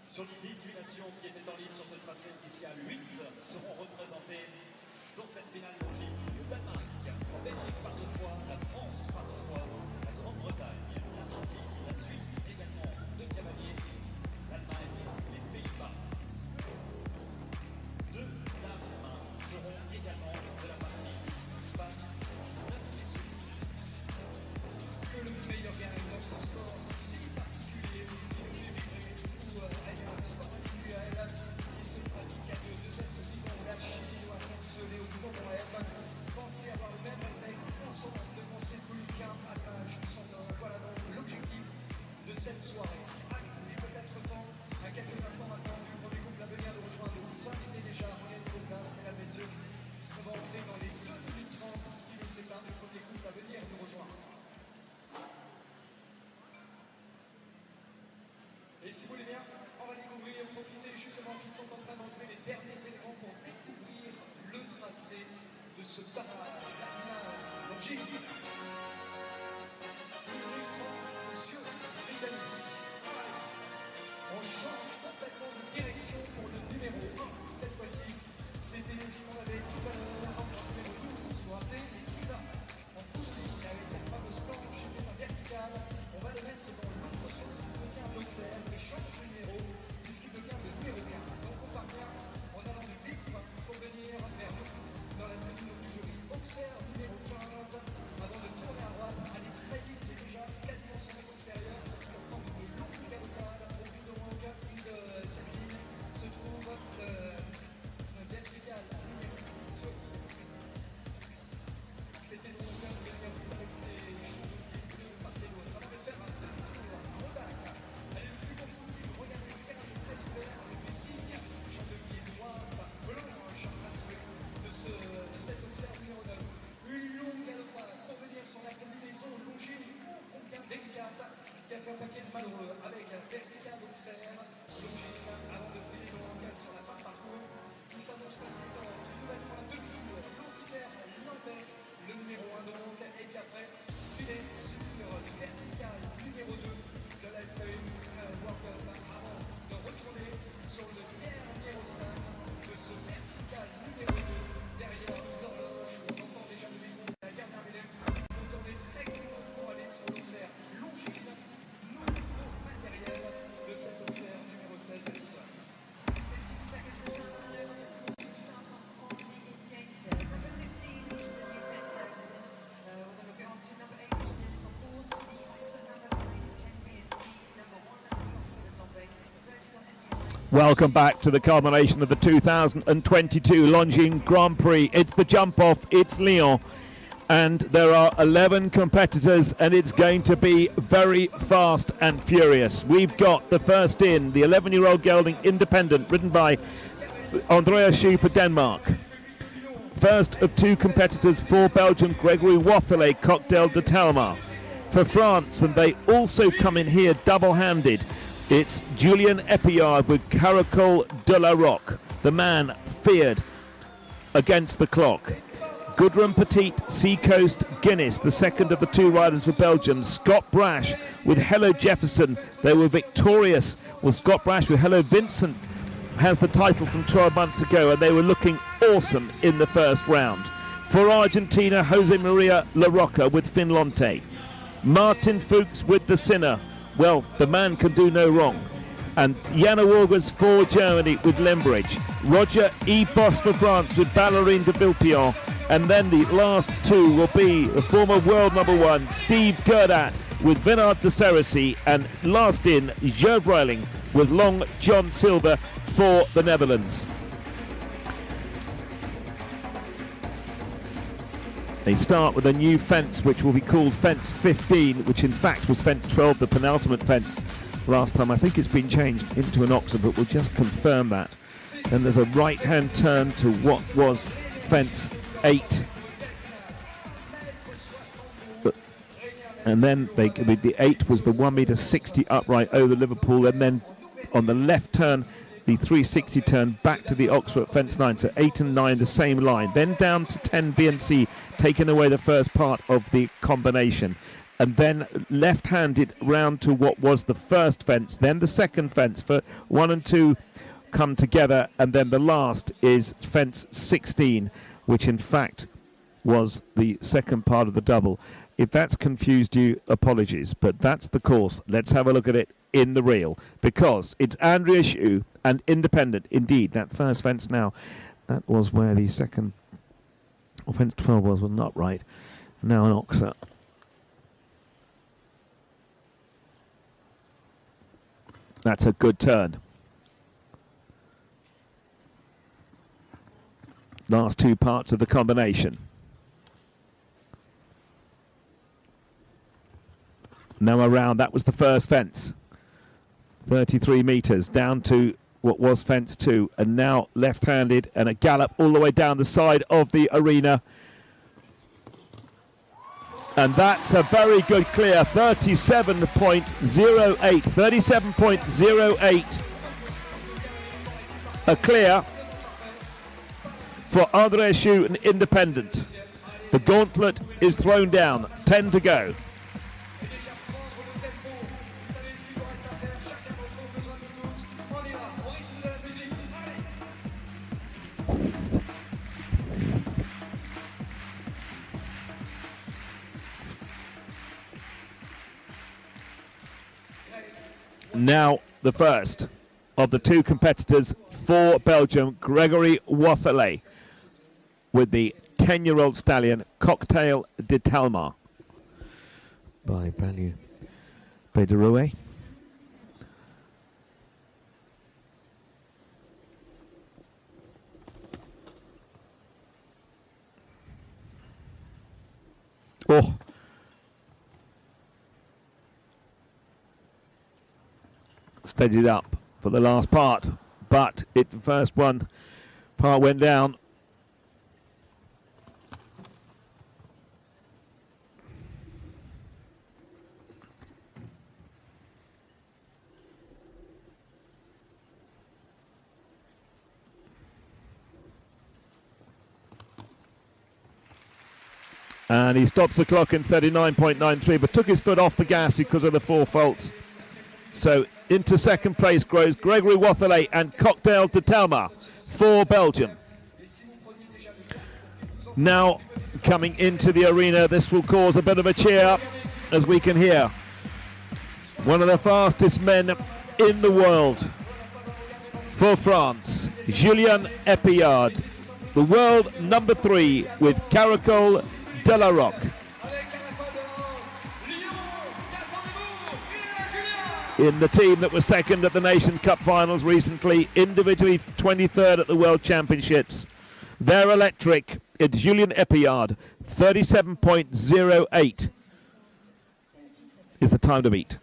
Sur les 18 nations qui étaient en lice sur ce tracé initial, 8 seront représentées dans cette finale longine. Le Danemark la Belgique par 2 fois, la France par 2 fois, la Grande-Bretagne, l'Argentine, la Suisse également 2 cavaliers, l'Allemagne, les Pays-Bas. 2 dames seront également de la partie. Passe 9 messieurs. Que le meilleur gagne dans ce sport si particulier qui nous fait vibrer ou un sport individuel qui se pratique à deux. De cette vivant la Chine ou à consoler au niveau de rêve. Pensez avoir le même réflexe ensemble de penser plus qu'un à l'âge du centre. Voilà donc l'objectif de cette soirée. Allez, il est peut-être temps, à quelques instants maintenant, du premier couple à venir de rejoindre. Vous invitez déjà à regarder vos places, mesdames, messieurs, puisqu'on va entrer dans les 2 minutes 30 qui nous séparent du premier couple à venir nous rejoindre. Et si vous voulez bien, on va découvrir, profiter justement qu'ils sont en train d'entrer les derniers éléments pour découvrir le tracé de ce parade Longines. Monsieur, les amis, on change complètement de direction pour le numéro 1. Cette fois-ci, c'était ce qu'on avait tout à l'heure, le numéro 12, vous vous rappelez, qui va en poulie avec cette fameuse planche qui est en verticale. On va le mettre dans l'autre sens, il devient un boxer et change de numéro, puisqu'il devient le numéro 15. On compare bien en allant du vif pour venir vers nous dans la tenue du jury. Boxer numéro 15, avant de tourner à droite, aller très vite et déjà quasiment sur l'hémisphérieur pour prendre de longues galopades. Au bout de donc cette ligne se trouve le vertical numéro 12. C'était donc bien de venir avec ses cheveux de part et d'autre. Avant de faire un tour au bac, allez le plus bon possible, regardez le virage très ouvert avec les signes, chandelier noir, blanche, assuré de cet boxer numéro 9. Une longue galopade pour venir sur la combinaison Longines ô combien délicate qui a fait un paquet de malheureux avec un vertical boxer Longines avant de filer donc sur la fin de parcours qui s'annonce comme étant une nouvelle fois un demi-tour. Boxer Lambert, le numéro 1 donc, et puis après filer sur le vertical numéro 2 de la feuille World Cup avant de retourner sur le dernier obstacle de ce vertical numéro 2 derrière l'horloge. On entend déjà le micro de la dernière minute. On tourne très court pour aller sur l'obser Longines, nouveau matériel de cet obser numéro 16 de l'histoire. 50 seconds to time. This course will start off on the in-gate. Number 15, which is a new fence there, we're going to go on to number 8, for course, the Oxford number 9, 10 BNC, number 1, the Oxford Lombing, vertical and Welcome back to the culmination of the 2022 Longines Grand Prix. It's the jump off, it's Lyon, and there are 11 competitors, and it's going to be very fast and furious. We've got the first in, the 11-year-old gelding Independent, ridden by Andrea Schue for Denmark. First of 2 competitors for Belgium, Gregory Wathelet, Cocktail de Talma. For France, and they also come in here double-handed, it's Julien Epillard with Caracol de la Roque, the man feared against the clock. Gudrun Petit, Seacoast Guinness, the second of the 2 riders for Belgium. Scott Brash with Hello Jefferson, they were victorious. Well, Scott Brash with Hello Vincent has the title from 12 months ago, and they were looking awesome in the first round. For Argentina, Jose Maria La Rocca with Finlonte. Martin Fuchs with the Sinner. Well, the man can do no wrong. And Jana Wargers for Germany with Lembridge. Roger E. Boss for France with Ballerine de Vilpion. And then the last 2 will be the former world number 1, Steve Gerdat with Vinard de Cerisy. And last in, Joe Breiling with Long John Silver for the Netherlands. They start with a new fence which will be called Fence 15, which in fact was Fence 12, the penultimate fence last time. I think it's been changed into an Oxford, but we'll just confirm that. Then there's a right-hand turn to what was Fence 8. And then the 8 was the 1.60 metre upright over Liverpool, and then on the left turn, the 360 turn back to the Oxford at Fence 9, so 8 and 9 the same line. Then down to 10 B&C, taking away the first part of the combination. And then left-handed round to what was the first fence, then the second fence for 1 and 2 come together, and then the last is Fence 16, which in fact was the second part of the double. If that's confused you, apologies, but that's the course. Let's have a look at it in the real, because it's Andrea Shu and Independent. Indeed, that first fence now, that was where the second, or fence 12 was not right. Now an Oxer. That's a good turn. Last two parts of the combination. Now around, that was the first fence. 33 metres down to what was fence 2, and now left-handed and a gallop all the way down the side of the arena. And that's a very good clear, 37.08, 37.08. A clear for Andrea Shu and Independent. The gauntlet is thrown down, 10 to go. Now the first of the two competitors for Belgium, Gregory Wathelet, with the 10-year-old stallion Cocktail de Talma by Balou Bederoué. Oh. Steadied up for the last part, but the first one part went down. And he stops the clock in 39.93, but took his foot off the gas because of the 4 faults. So into second place goes Gregory Wathelet and Cocktail de Talma for Belgium. Now coming into the arena, this will cause a bit of a cheer, as we can hear. One of the fastest men in the world for France, Julien Epillard, the world number 3 with Caracol de la Roque. In the team that was second at the Nations Cup finals recently, individually 23rd at the World Championships. They're electric. It's Julien Epillard, 37.08 is the time to beat.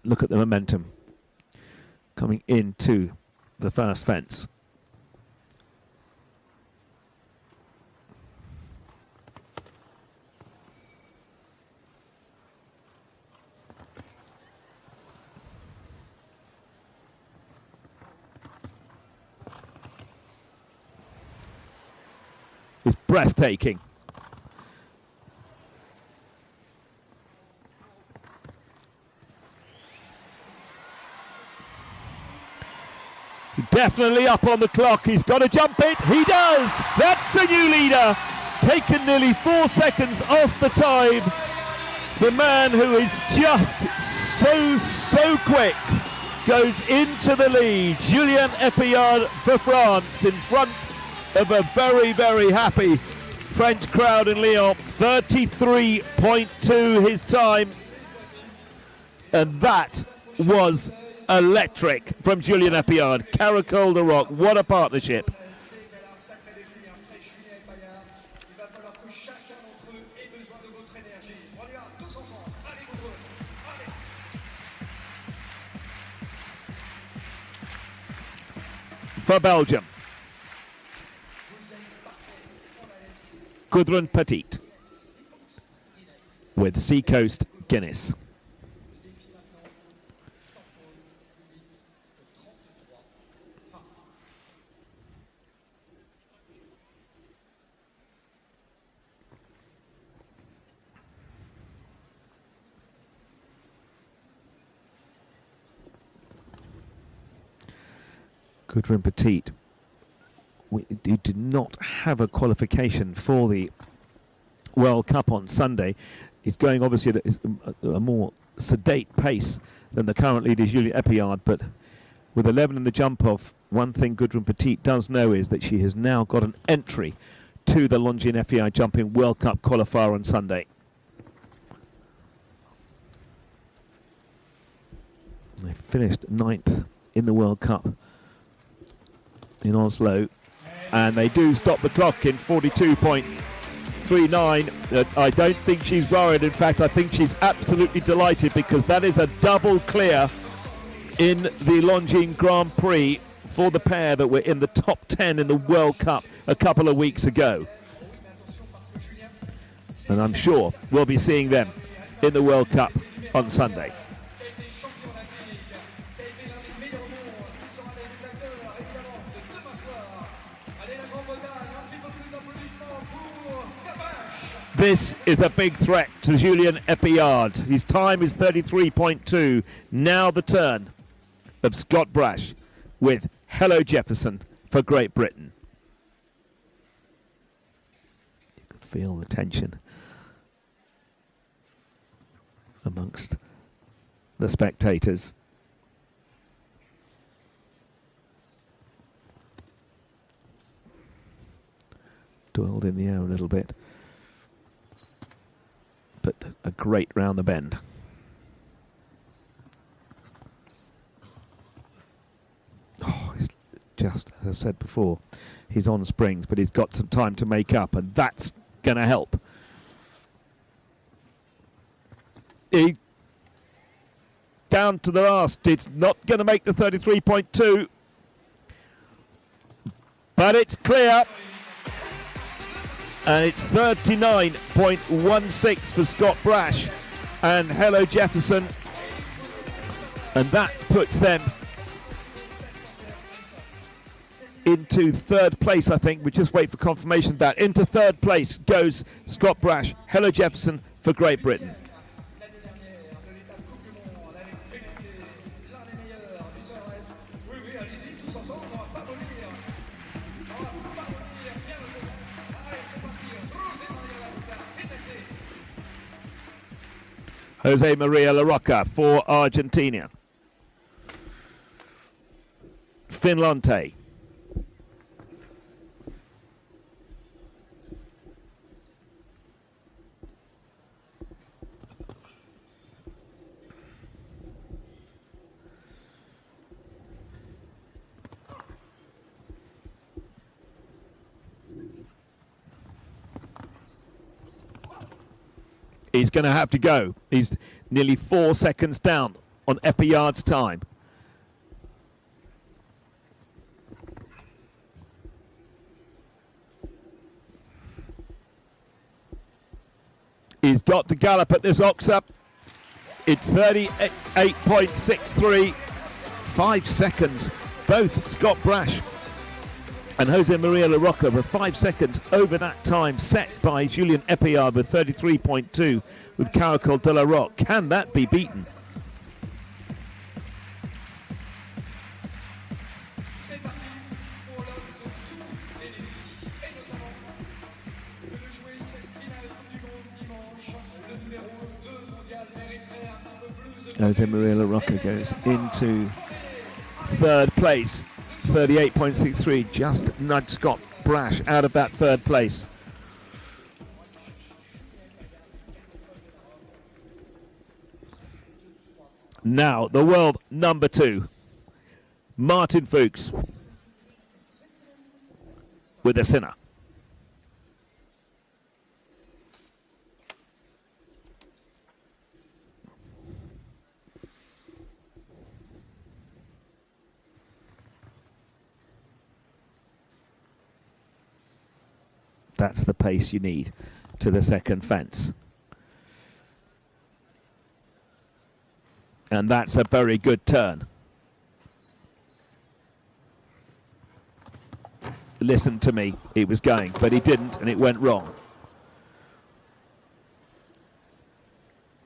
Look at the momentum coming into the first fence. It's breathtaking. Definitely up on the clock. He's got to jump it. He does. That's the new leader. Taken nearly 4 seconds off the time. The man who is just so quick goes into the lead. Julien Epillard for France in front of a very, very happy French crowd in Lyon. 33.2 his time. And that was electric from Julien Epillard. Caracol de Roque, what a partnership. For Belgium, Gudrun Petit with Seacoast Guinness. Gudrun Petit, who did not have a qualification for the World Cup on Sunday, is going obviously at a more sedate pace than the current leader Julie Epiard, but with 11 in the jump-off, one thing Gudrun Petit does know is that she has now got an entry to the Longines FEI Jumping World Cup qualifier on Sunday. They finished 9th in the World Cup in Oslo, and they do stop the clock in 42.39. I don't think she's worried. In fact, I think she's absolutely delighted, because that is a double clear in the Longines Grand Prix for the pair that were in the top 10 in the World Cup a couple of weeks ago. And I'm sure we'll be seeing them in the World Cup on Sunday. This is a big threat to Julien Epiard. His time is 33.2. Now the turn of Scott Brash with Hello Jefferson for Great Britain. You can feel the tension amongst the spectators. Dwelled in the air a little bit, but a great round the bend. Oh, he's just, as I said before, he's on springs, but he's got some time to make up, and that's going to help. He down to the last. It's not going to make the 33.2, but it's clear. And it's 39.16 for Scott Brash and Hello Jefferson. And that puts them into third place, I think. We just wait for confirmation of that. Into third place goes Scott Brash, Hello Jefferson for Great Britain. Jose Maria La Rocca for Argentina. Finlante. He's going to have to go. He's nearly 4 seconds down on Epiard's time. He's got to gallop at this Oxa. It's 38.63. 5 seconds. Both Scott Brash and Jose Maria La Rocca were 5 seconds over that time set by Julien Epiard with 33.2 with Caracol de la Roque. Can that be beaten? Jose Maria La Rocca goes into third place. 38.63, just nudged Scott Brash out of that third place. Now, the world number 2, Martin Fuchs with a sinner. That's the pace you need to the second fence. And that's a very good turn. Listen to me, he was going, but he didn't, and it went wrong.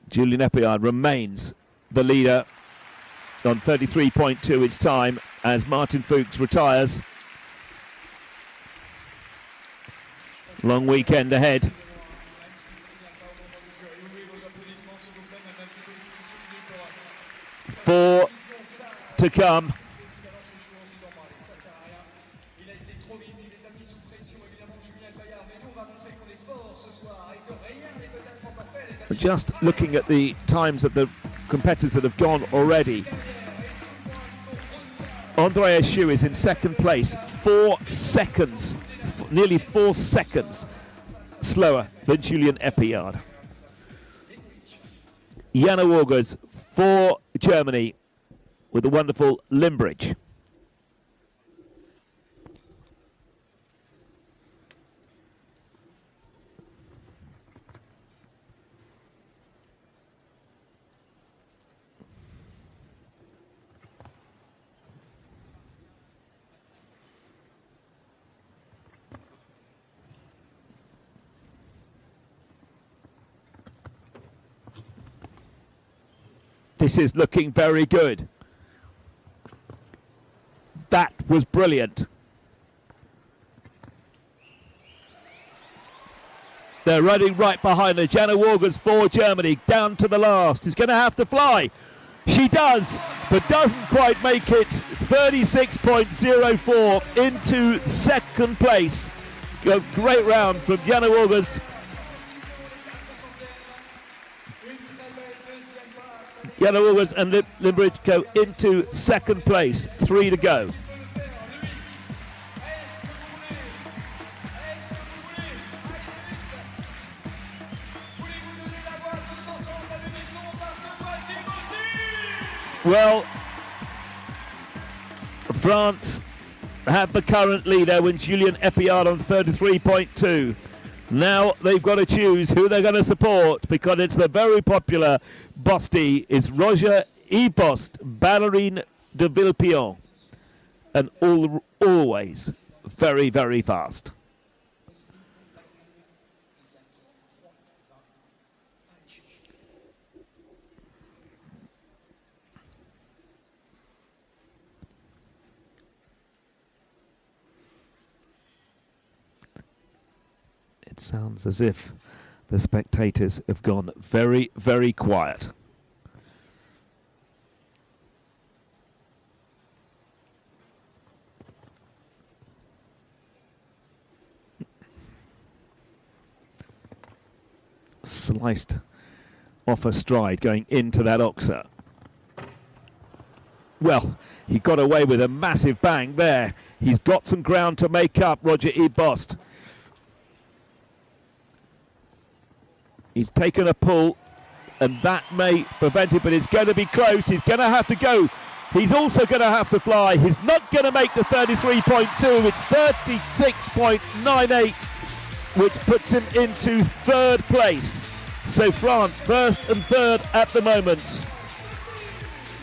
Julien Epiard remains the leader on 33.2 his time, as Martin Fuchs retires. Long weekend ahead. 4 to come. Just looking at the times of the competitors that have gone already. Andreas Schuh is in second place, 4 seconds, nearly 4 seconds slower than Julian Eppiyard. Jana Wargers for Germany with the wonderful Limbridge. This is looking very good. That was brilliant. They're running right behind her. Jana Wargers for Germany, down to the last. Is going to have to fly. She does, but doesn't quite make it. 36.04 into second place. A great round from Jana Wargers. Jana Wargers and Limbridge go into second place. 3 to go. Well, France have the current leader when Julian Eppiyard on 33.2. Now they've got to choose who they're going to support, because it's the very popular Bosti is Roger Ebost, Ballerine de Villepion, and always very, very fast. It sounds as if the spectators have gone very, very quiet. Sliced off a stride going into that oxer. Well, he got away with a massive bang there. He's got some ground to make up, Roger Ebost. He's taken a pull, and that may prevent it, but it's going to be close. He's going to have to go. He's also going to have to fly. He's not going to make the 33.2. It's 36.98, which puts him into third place. So France, first and third at the moment.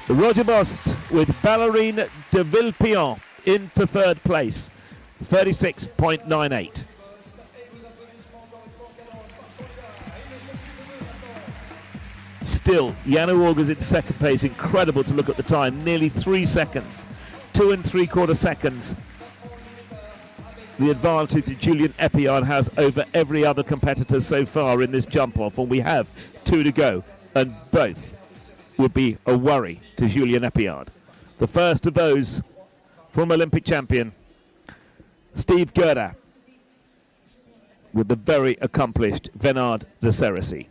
Roger Bost with Ballerine de Villepion into third place, 36.98. Still, Jana Wargers in second place. Incredible to look at the time. Nearly 3 seconds. 2 3/4 seconds. The advantage that Julian Eppiyard has over every other competitor so far in this jump-off. And we have 2 to go. And both would be a worry to Julian Eppiyard. The first of those from Olympic champion Steve Gerda with the very accomplished Venard de Cerisy.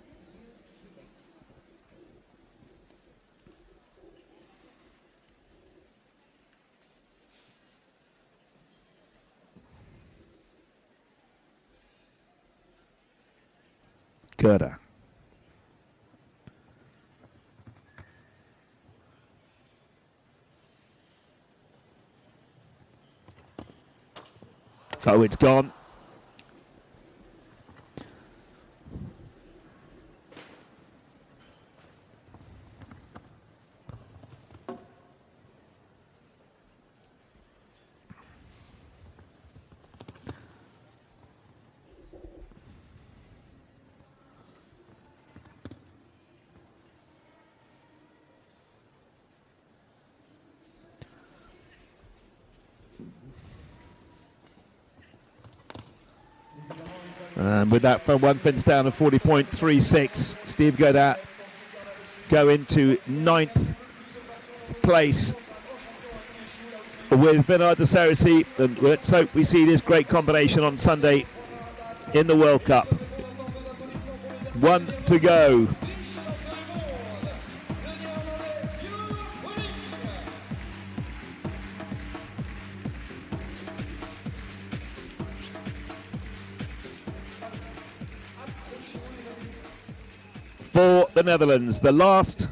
Gerda. Oh, it's gone. And with that one fence down of 40.36, Steve Godat go into 9th place with Vinard de Cerisy. And let's hope we see this great combination on Sunday in the World Cup. 1 to go. For the Netherlands, the last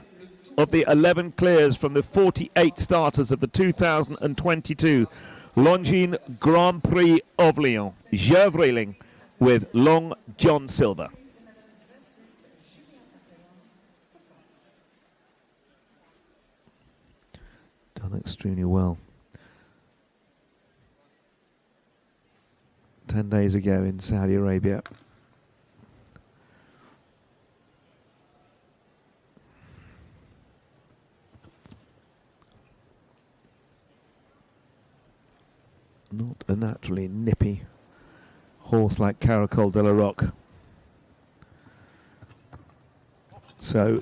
of the 11 clears from the 48 starters of the 2022 Longines Grand Prix of Lyon. Geert Vreeling with Long John Silver. Done extremely well. 10 days ago in Saudi Arabia. Not a naturally nippy horse like Caracol de la Roque. So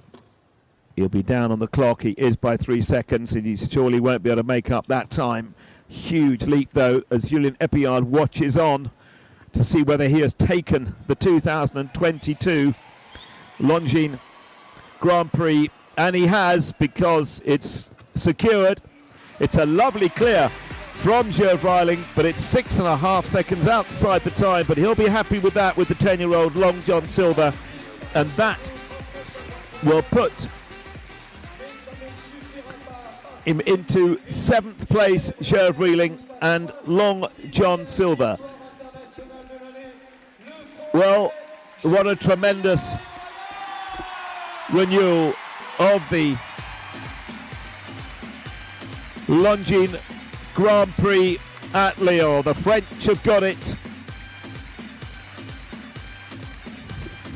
he'll be down on the clock. He is by 3 seconds, and he surely won't be able to make up that time. Huge leap though, as Julien Epillard watches on to see whether he has taken the 2022 Longines Grand Prix, and he has, because it's secured. It's a lovely clear from Geert Vreeling, but it's 6.5 seconds outside the time, but he'll be happy with that with the 10-year-old Long John Silver, and that will put him into 7th place, Geert Vreeling and Long John Silver. Well, what a tremendous renewal of the Longines Grand Prix at Lyon. The French have got it.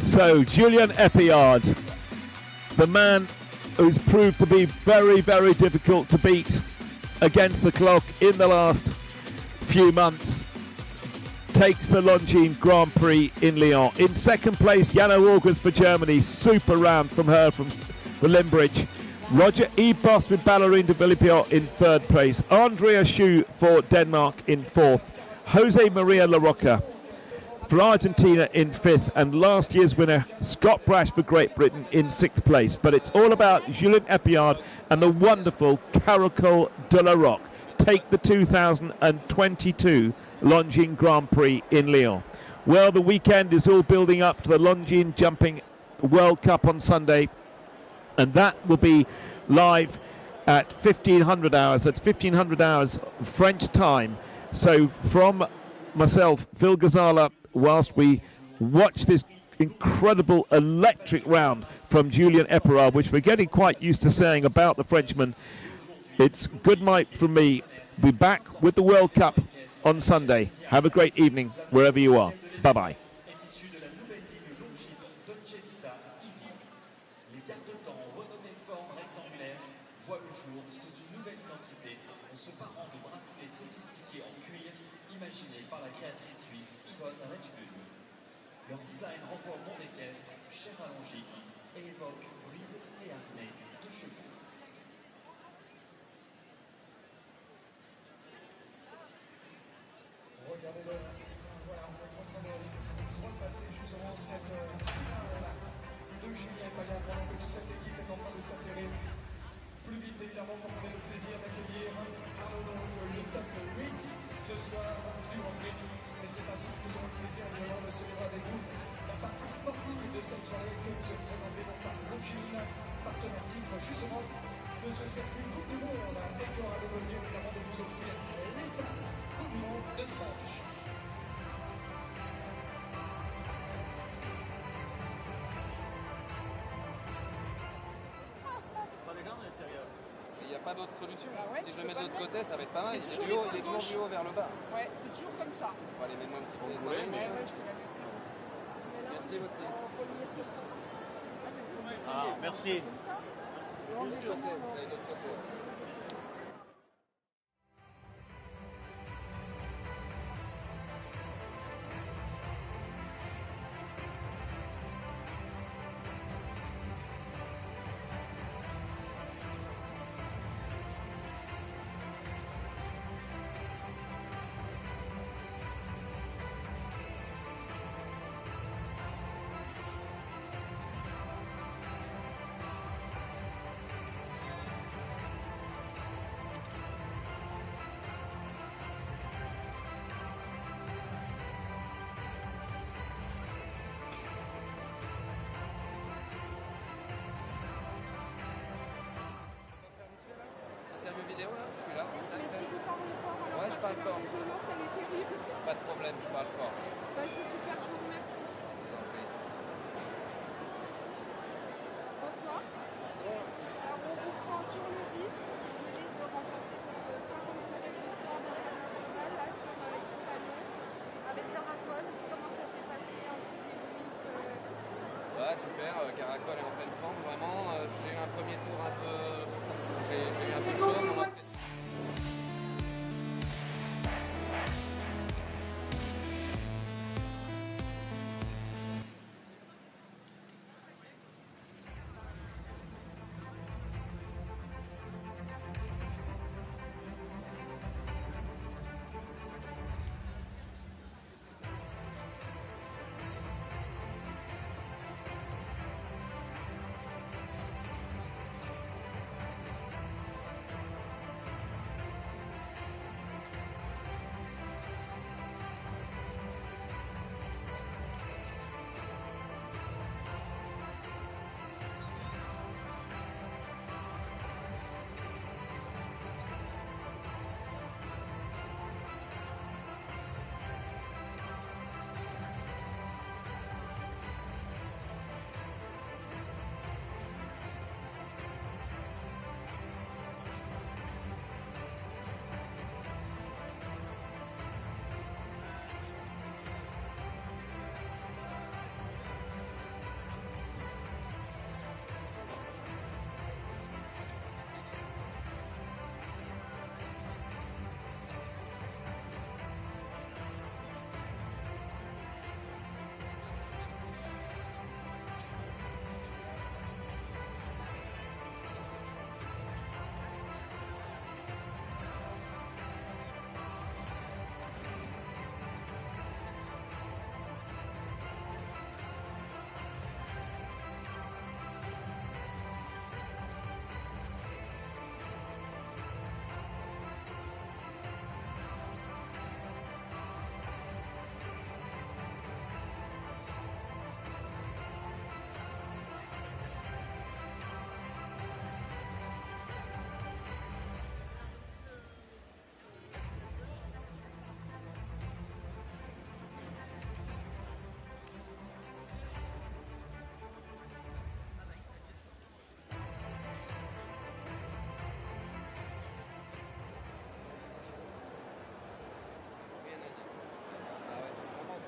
So Julien Epillard, the man who's proved to be very, very difficult to beat against the clock in the last few months, takes the Longines Grand Prix in Lyon. In 2nd place, Jano August for Germany. Super round from her from the Limbridge. Roger E. Bost with Ballerine de Villepierre in 3rd place. Andrea Schue for Denmark in 4th. Jose Maria La Rocca for Argentina in 5th. And last year's winner, Scott Brash for Great Britain in 6th place. But it's all about Julien Epillard and the wonderful Caracol de la Roque take the 2022 Longines Grand Prix in Lyon. Well, the weekend is all building up to the Longines Jumping World Cup on Sunday. And that will be live at 1500 hours. That's 1500 hours French time. So from myself, Phil Ghazala, whilst we watch this incredible electric round from Julien Epillard, which we're getting quite used to saying about the Frenchman, it's good night from me. Be back with the World Cup on Sunday. Have a great evening wherever you are. Bye-bye. Leur design renvoie au monde équestre, cher à Longines, et évoque bride et harnais de chevaux. Regardez-le, voilà, on est en train de repasser justement cette finale de Julien Epillard pendant que toute cette équipe est en train de s'affairer. Plus vite évidemment pour qu'on ait le plaisir d'accueillir le top 8 ce soir du Grand Prix. Et c'est ainsi que nous aurons le plaisir évidemment de célébrer avec vous la partie sportive de cette soirée que vous êtes présentée donc par Longines, partenaire titre justement de ce circuit Coupe du Monde, et qui aura le plaisir évidemment de vous offrir l'étape Coupe du Monde de tranche. Il n'y a pas d'autre solution. Bah ouais, si je le mets de l'autre côté, ça va être pas mal. Il est toujours du haut vers le bas. Ouais, c'est toujours comme ça. Bon, allez, mets-moi une petite Ouais, étoile. je te la mets. Merci, Vosti. Ah, merci. Et on est comment, alors Allez, de l'autre côté. de problème, je parle fort. Bah, c'est super, je vous remercie. Je vous en prie. Bonsoir. Bonsoir. Alors, on vous prend sur le vif. Vous venez de remporter votre 66e victoire internationale, là, sur l'équipe à Lyon, avec Caracol. Comment ça s'est passé? Un petit débrief Ouais, super. Caracol est en pleine forme, vraiment. J'ai eu un premier tour un peu. J'ai eu un peu chaud. mais on a fait-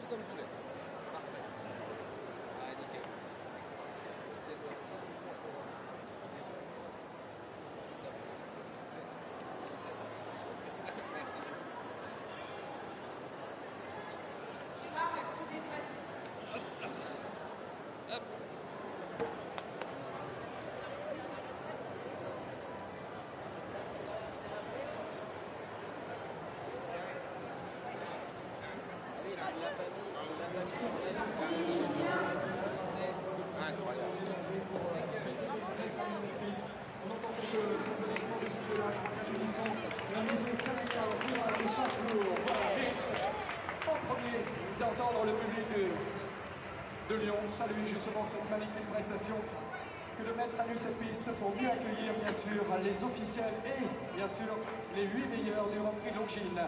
Comme je voulais. Parfait. Ah, nickel. Extra. C'est ça. Merci. Hop. En premier, d'entendre le public de Lyon saluer justement cette magnifique prestation que de mettre à nu cette piste pour mieux accueillir bien sûr les officiels et bien sûr les 8 meilleurs du Grand Prix Longines.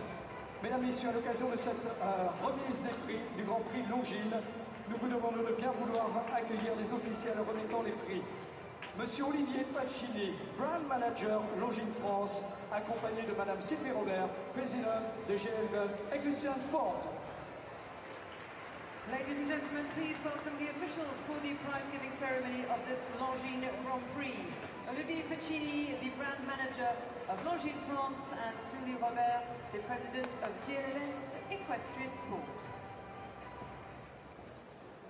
Mesdames, Messieurs, à l'occasion de cette remise des prix du Grand Prix Longines, nous vous demandons de bien vouloir accueillir les officiels remettant les prix. Monsieur Olivier Pacini, Brand Manager Longines France, accompagné de Madame Sylvie Robert, Présidente de GL Girls et Christian Sport. Ladies and gentlemen, please welcome the officials for the prize-giving ceremony of this Longines Grand Prix. Olivier Pacini, the brand manager of Longines France, and Sylvie Robert, the president of GLS Equestrian Sport.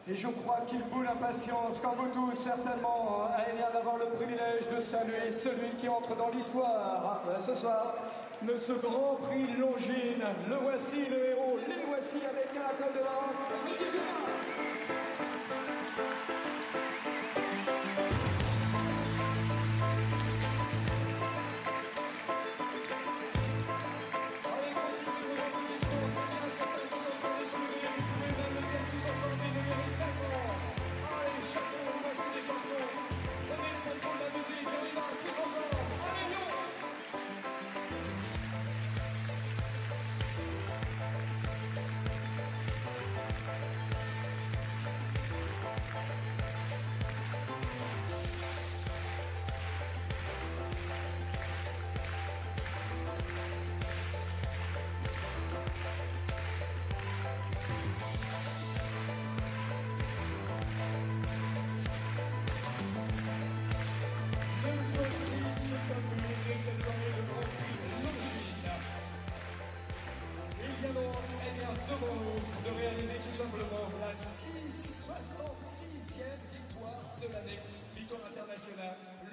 Et je crois qu'il bout l'impatience, comme vous tous certainement, d'avoir le privilège de saluer celui qui entre dans l'histoire ce soir de ce Grand Prix Longines. Le voici, le héros, les voici avec Caracol devant.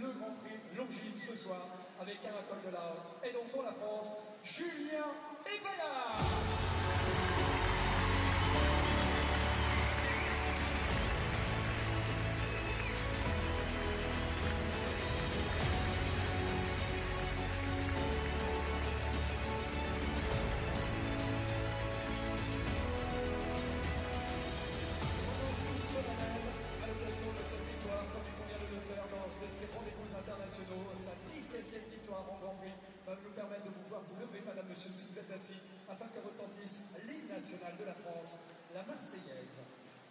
le Grand Prix Longines ce soir avec Caracol de la Haute. Et donc pour la France, Julien Epaya. Ces rendez-vous internationaux, sa 17e victoire en Grand Prix va nous permettre de pouvoir vous lever, madame, monsieur, si vous êtes assis, afin que retentisse l'hymne national de la France, la Marseillaise.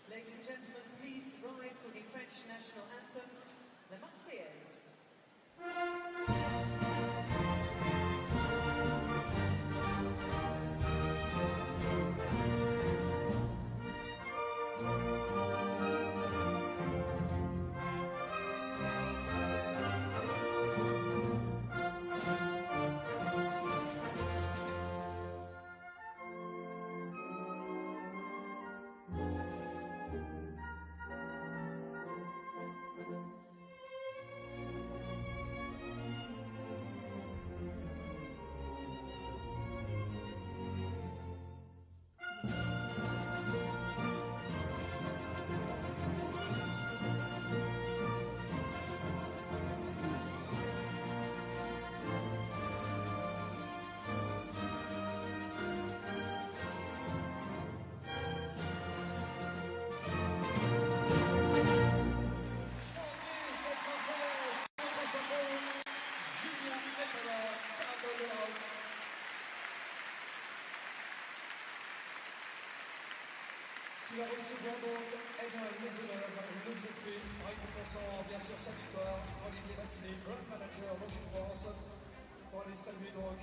Ladies and gentlemen, please rise for the French national anthem, la Marseillaise. Qui va recevoir donc les honneurs, le trophée, récompensant bien sûr sa victoire. Olivier Matinée, Brand Manager Longines France, pour aller saluer donc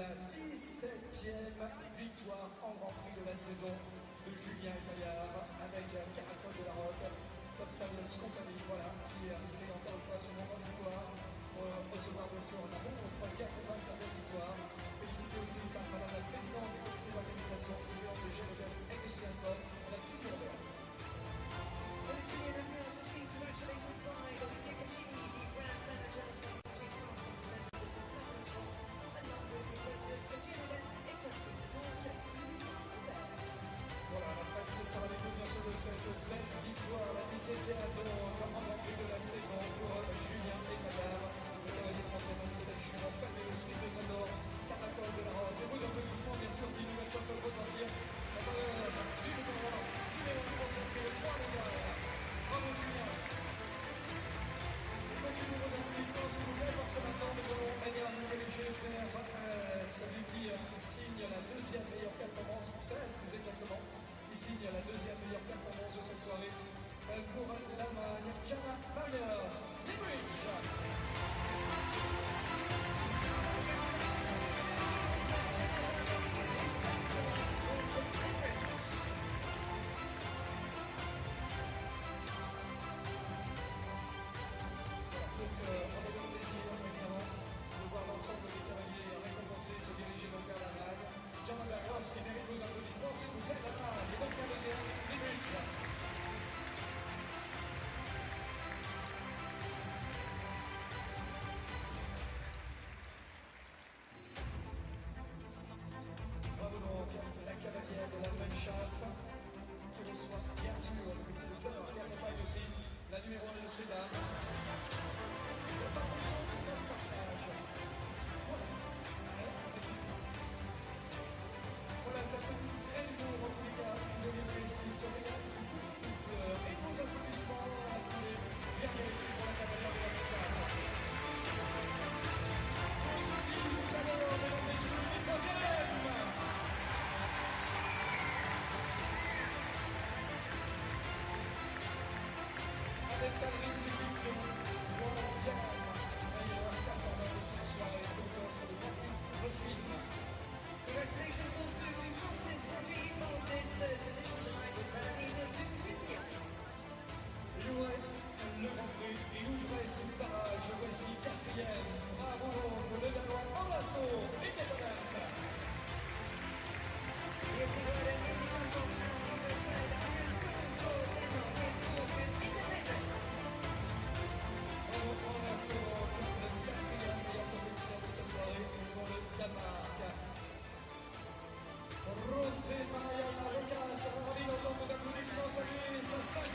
la 17e victoire en Grand Prix de la saison de Julien Epaya avec Caracol de la Roque, Top Savios Company, voilà, qui a inscrit encore une fois ce moment d'histoire pour recevoir bien sûr un bon contre 85 victoires. Félicité aussi par madame la présidente du comité d'organisation, présidente de Genève Industrial Club, madame Sylvie Robert. Olivier Epaya has been congratulated by Olivier Caccini, the brand manager of Longines France, and presented with this flowers from along with the president of Genève Equity Sport, Sylvie Robert. Voilà, la face sera les bien sûr de cette belle victoire, la 17e donc en Grand Prix de la saison pour Julien Epaya. Le cavalier français dans cette chute fabuleux, suite de Zandor, Caracol de la Roque. Et vos applaudissements, bien sûr, qui nouvelle fois peuvent retentir la valeur du numéro 1 français qui est le 3 mondial. Bravo Julien. Et continuez vos applaudissements, s'il vous plaît, parce que maintenant nous allons nous diriger vers celui qui signe la deuxième meilleure performance, plus exactement, il signe la deuxième meilleure performance de cette soirée pour l'Allemagne, Jana Magners, Longines.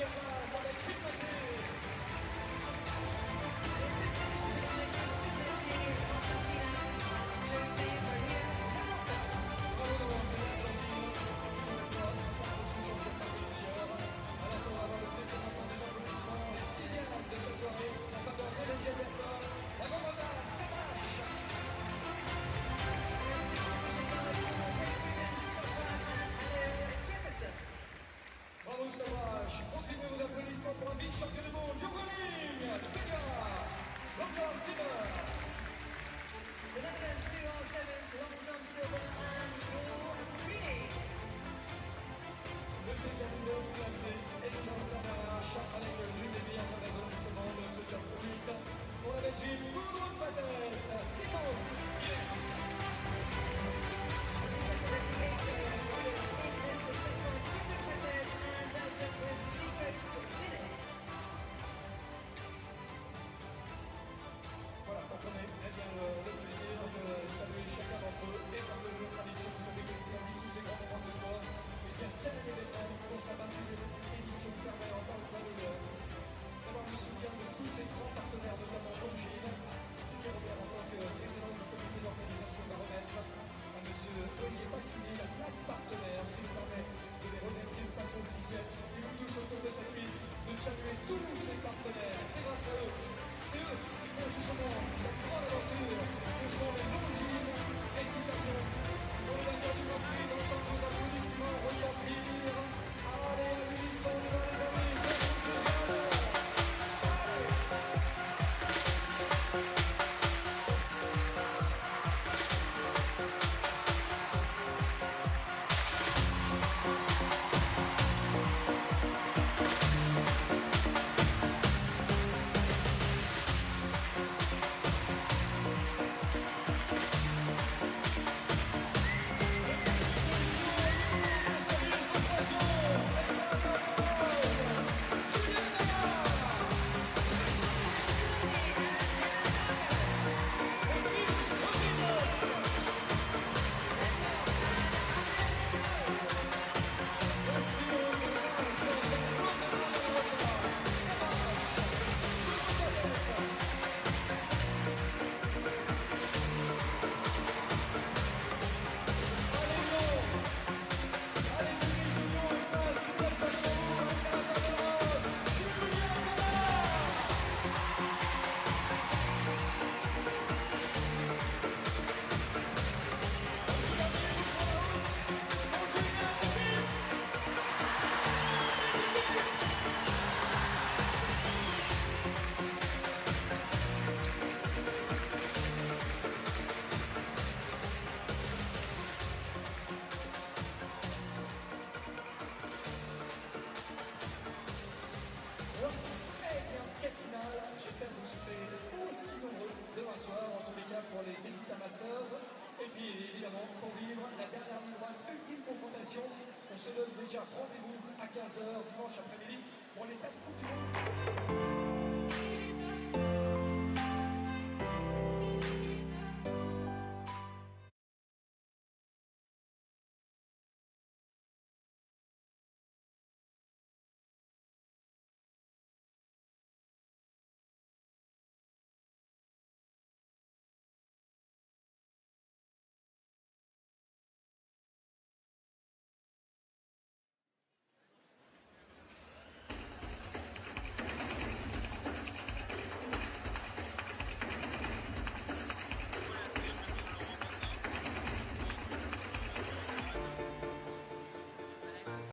passe avec Finlanté. Bravo Slovache, continuez vos applaudissements pour un vice-champion du monde, Longines, de Prix, Long John Silver. The Netherlands 2 on 7th, Long John Silver and Paul Prix. Le 7e monde classé et nous allons faire l'arrache avec l'une des meilleures raisons de ce monde, ce top 8. Pour la Belgique, Goudron de Patette, 6 pauses. Yes! Voilà, comprenez bien le plaisir de saluer chacun d'entre eux et par de tradition, vous savez que si on vit tous ces grands moments de sport, il y a tel événement pour sa 28e édition qui permet encore une fois d'avoir le soutien de tous ces grands partenaires, notamment Longines. C'est bien Robert en tant que président du comité d'organisation va remettre à M. Olivier Paxini la plaque partenaire, ce qui nous permet de les remercier de façon officielle. Et nous tous autour de cette piste, de saluer tous ces partenaires. C'est grâce à eux. C'est eux qui font justement cette grande aventure que sont les Longines et l'Italien. Pour le vainqueur du Grand Prix, d'entendre vos applaudissements retentir. Allez, à l'unisson, on y va les amis. Et puis évidemment, pour vivre la dernière ligne droite, ultime confrontation, on se donne déjà rendez-vous à 15h dimanche après-midi pour l'étape Coupe du Monde.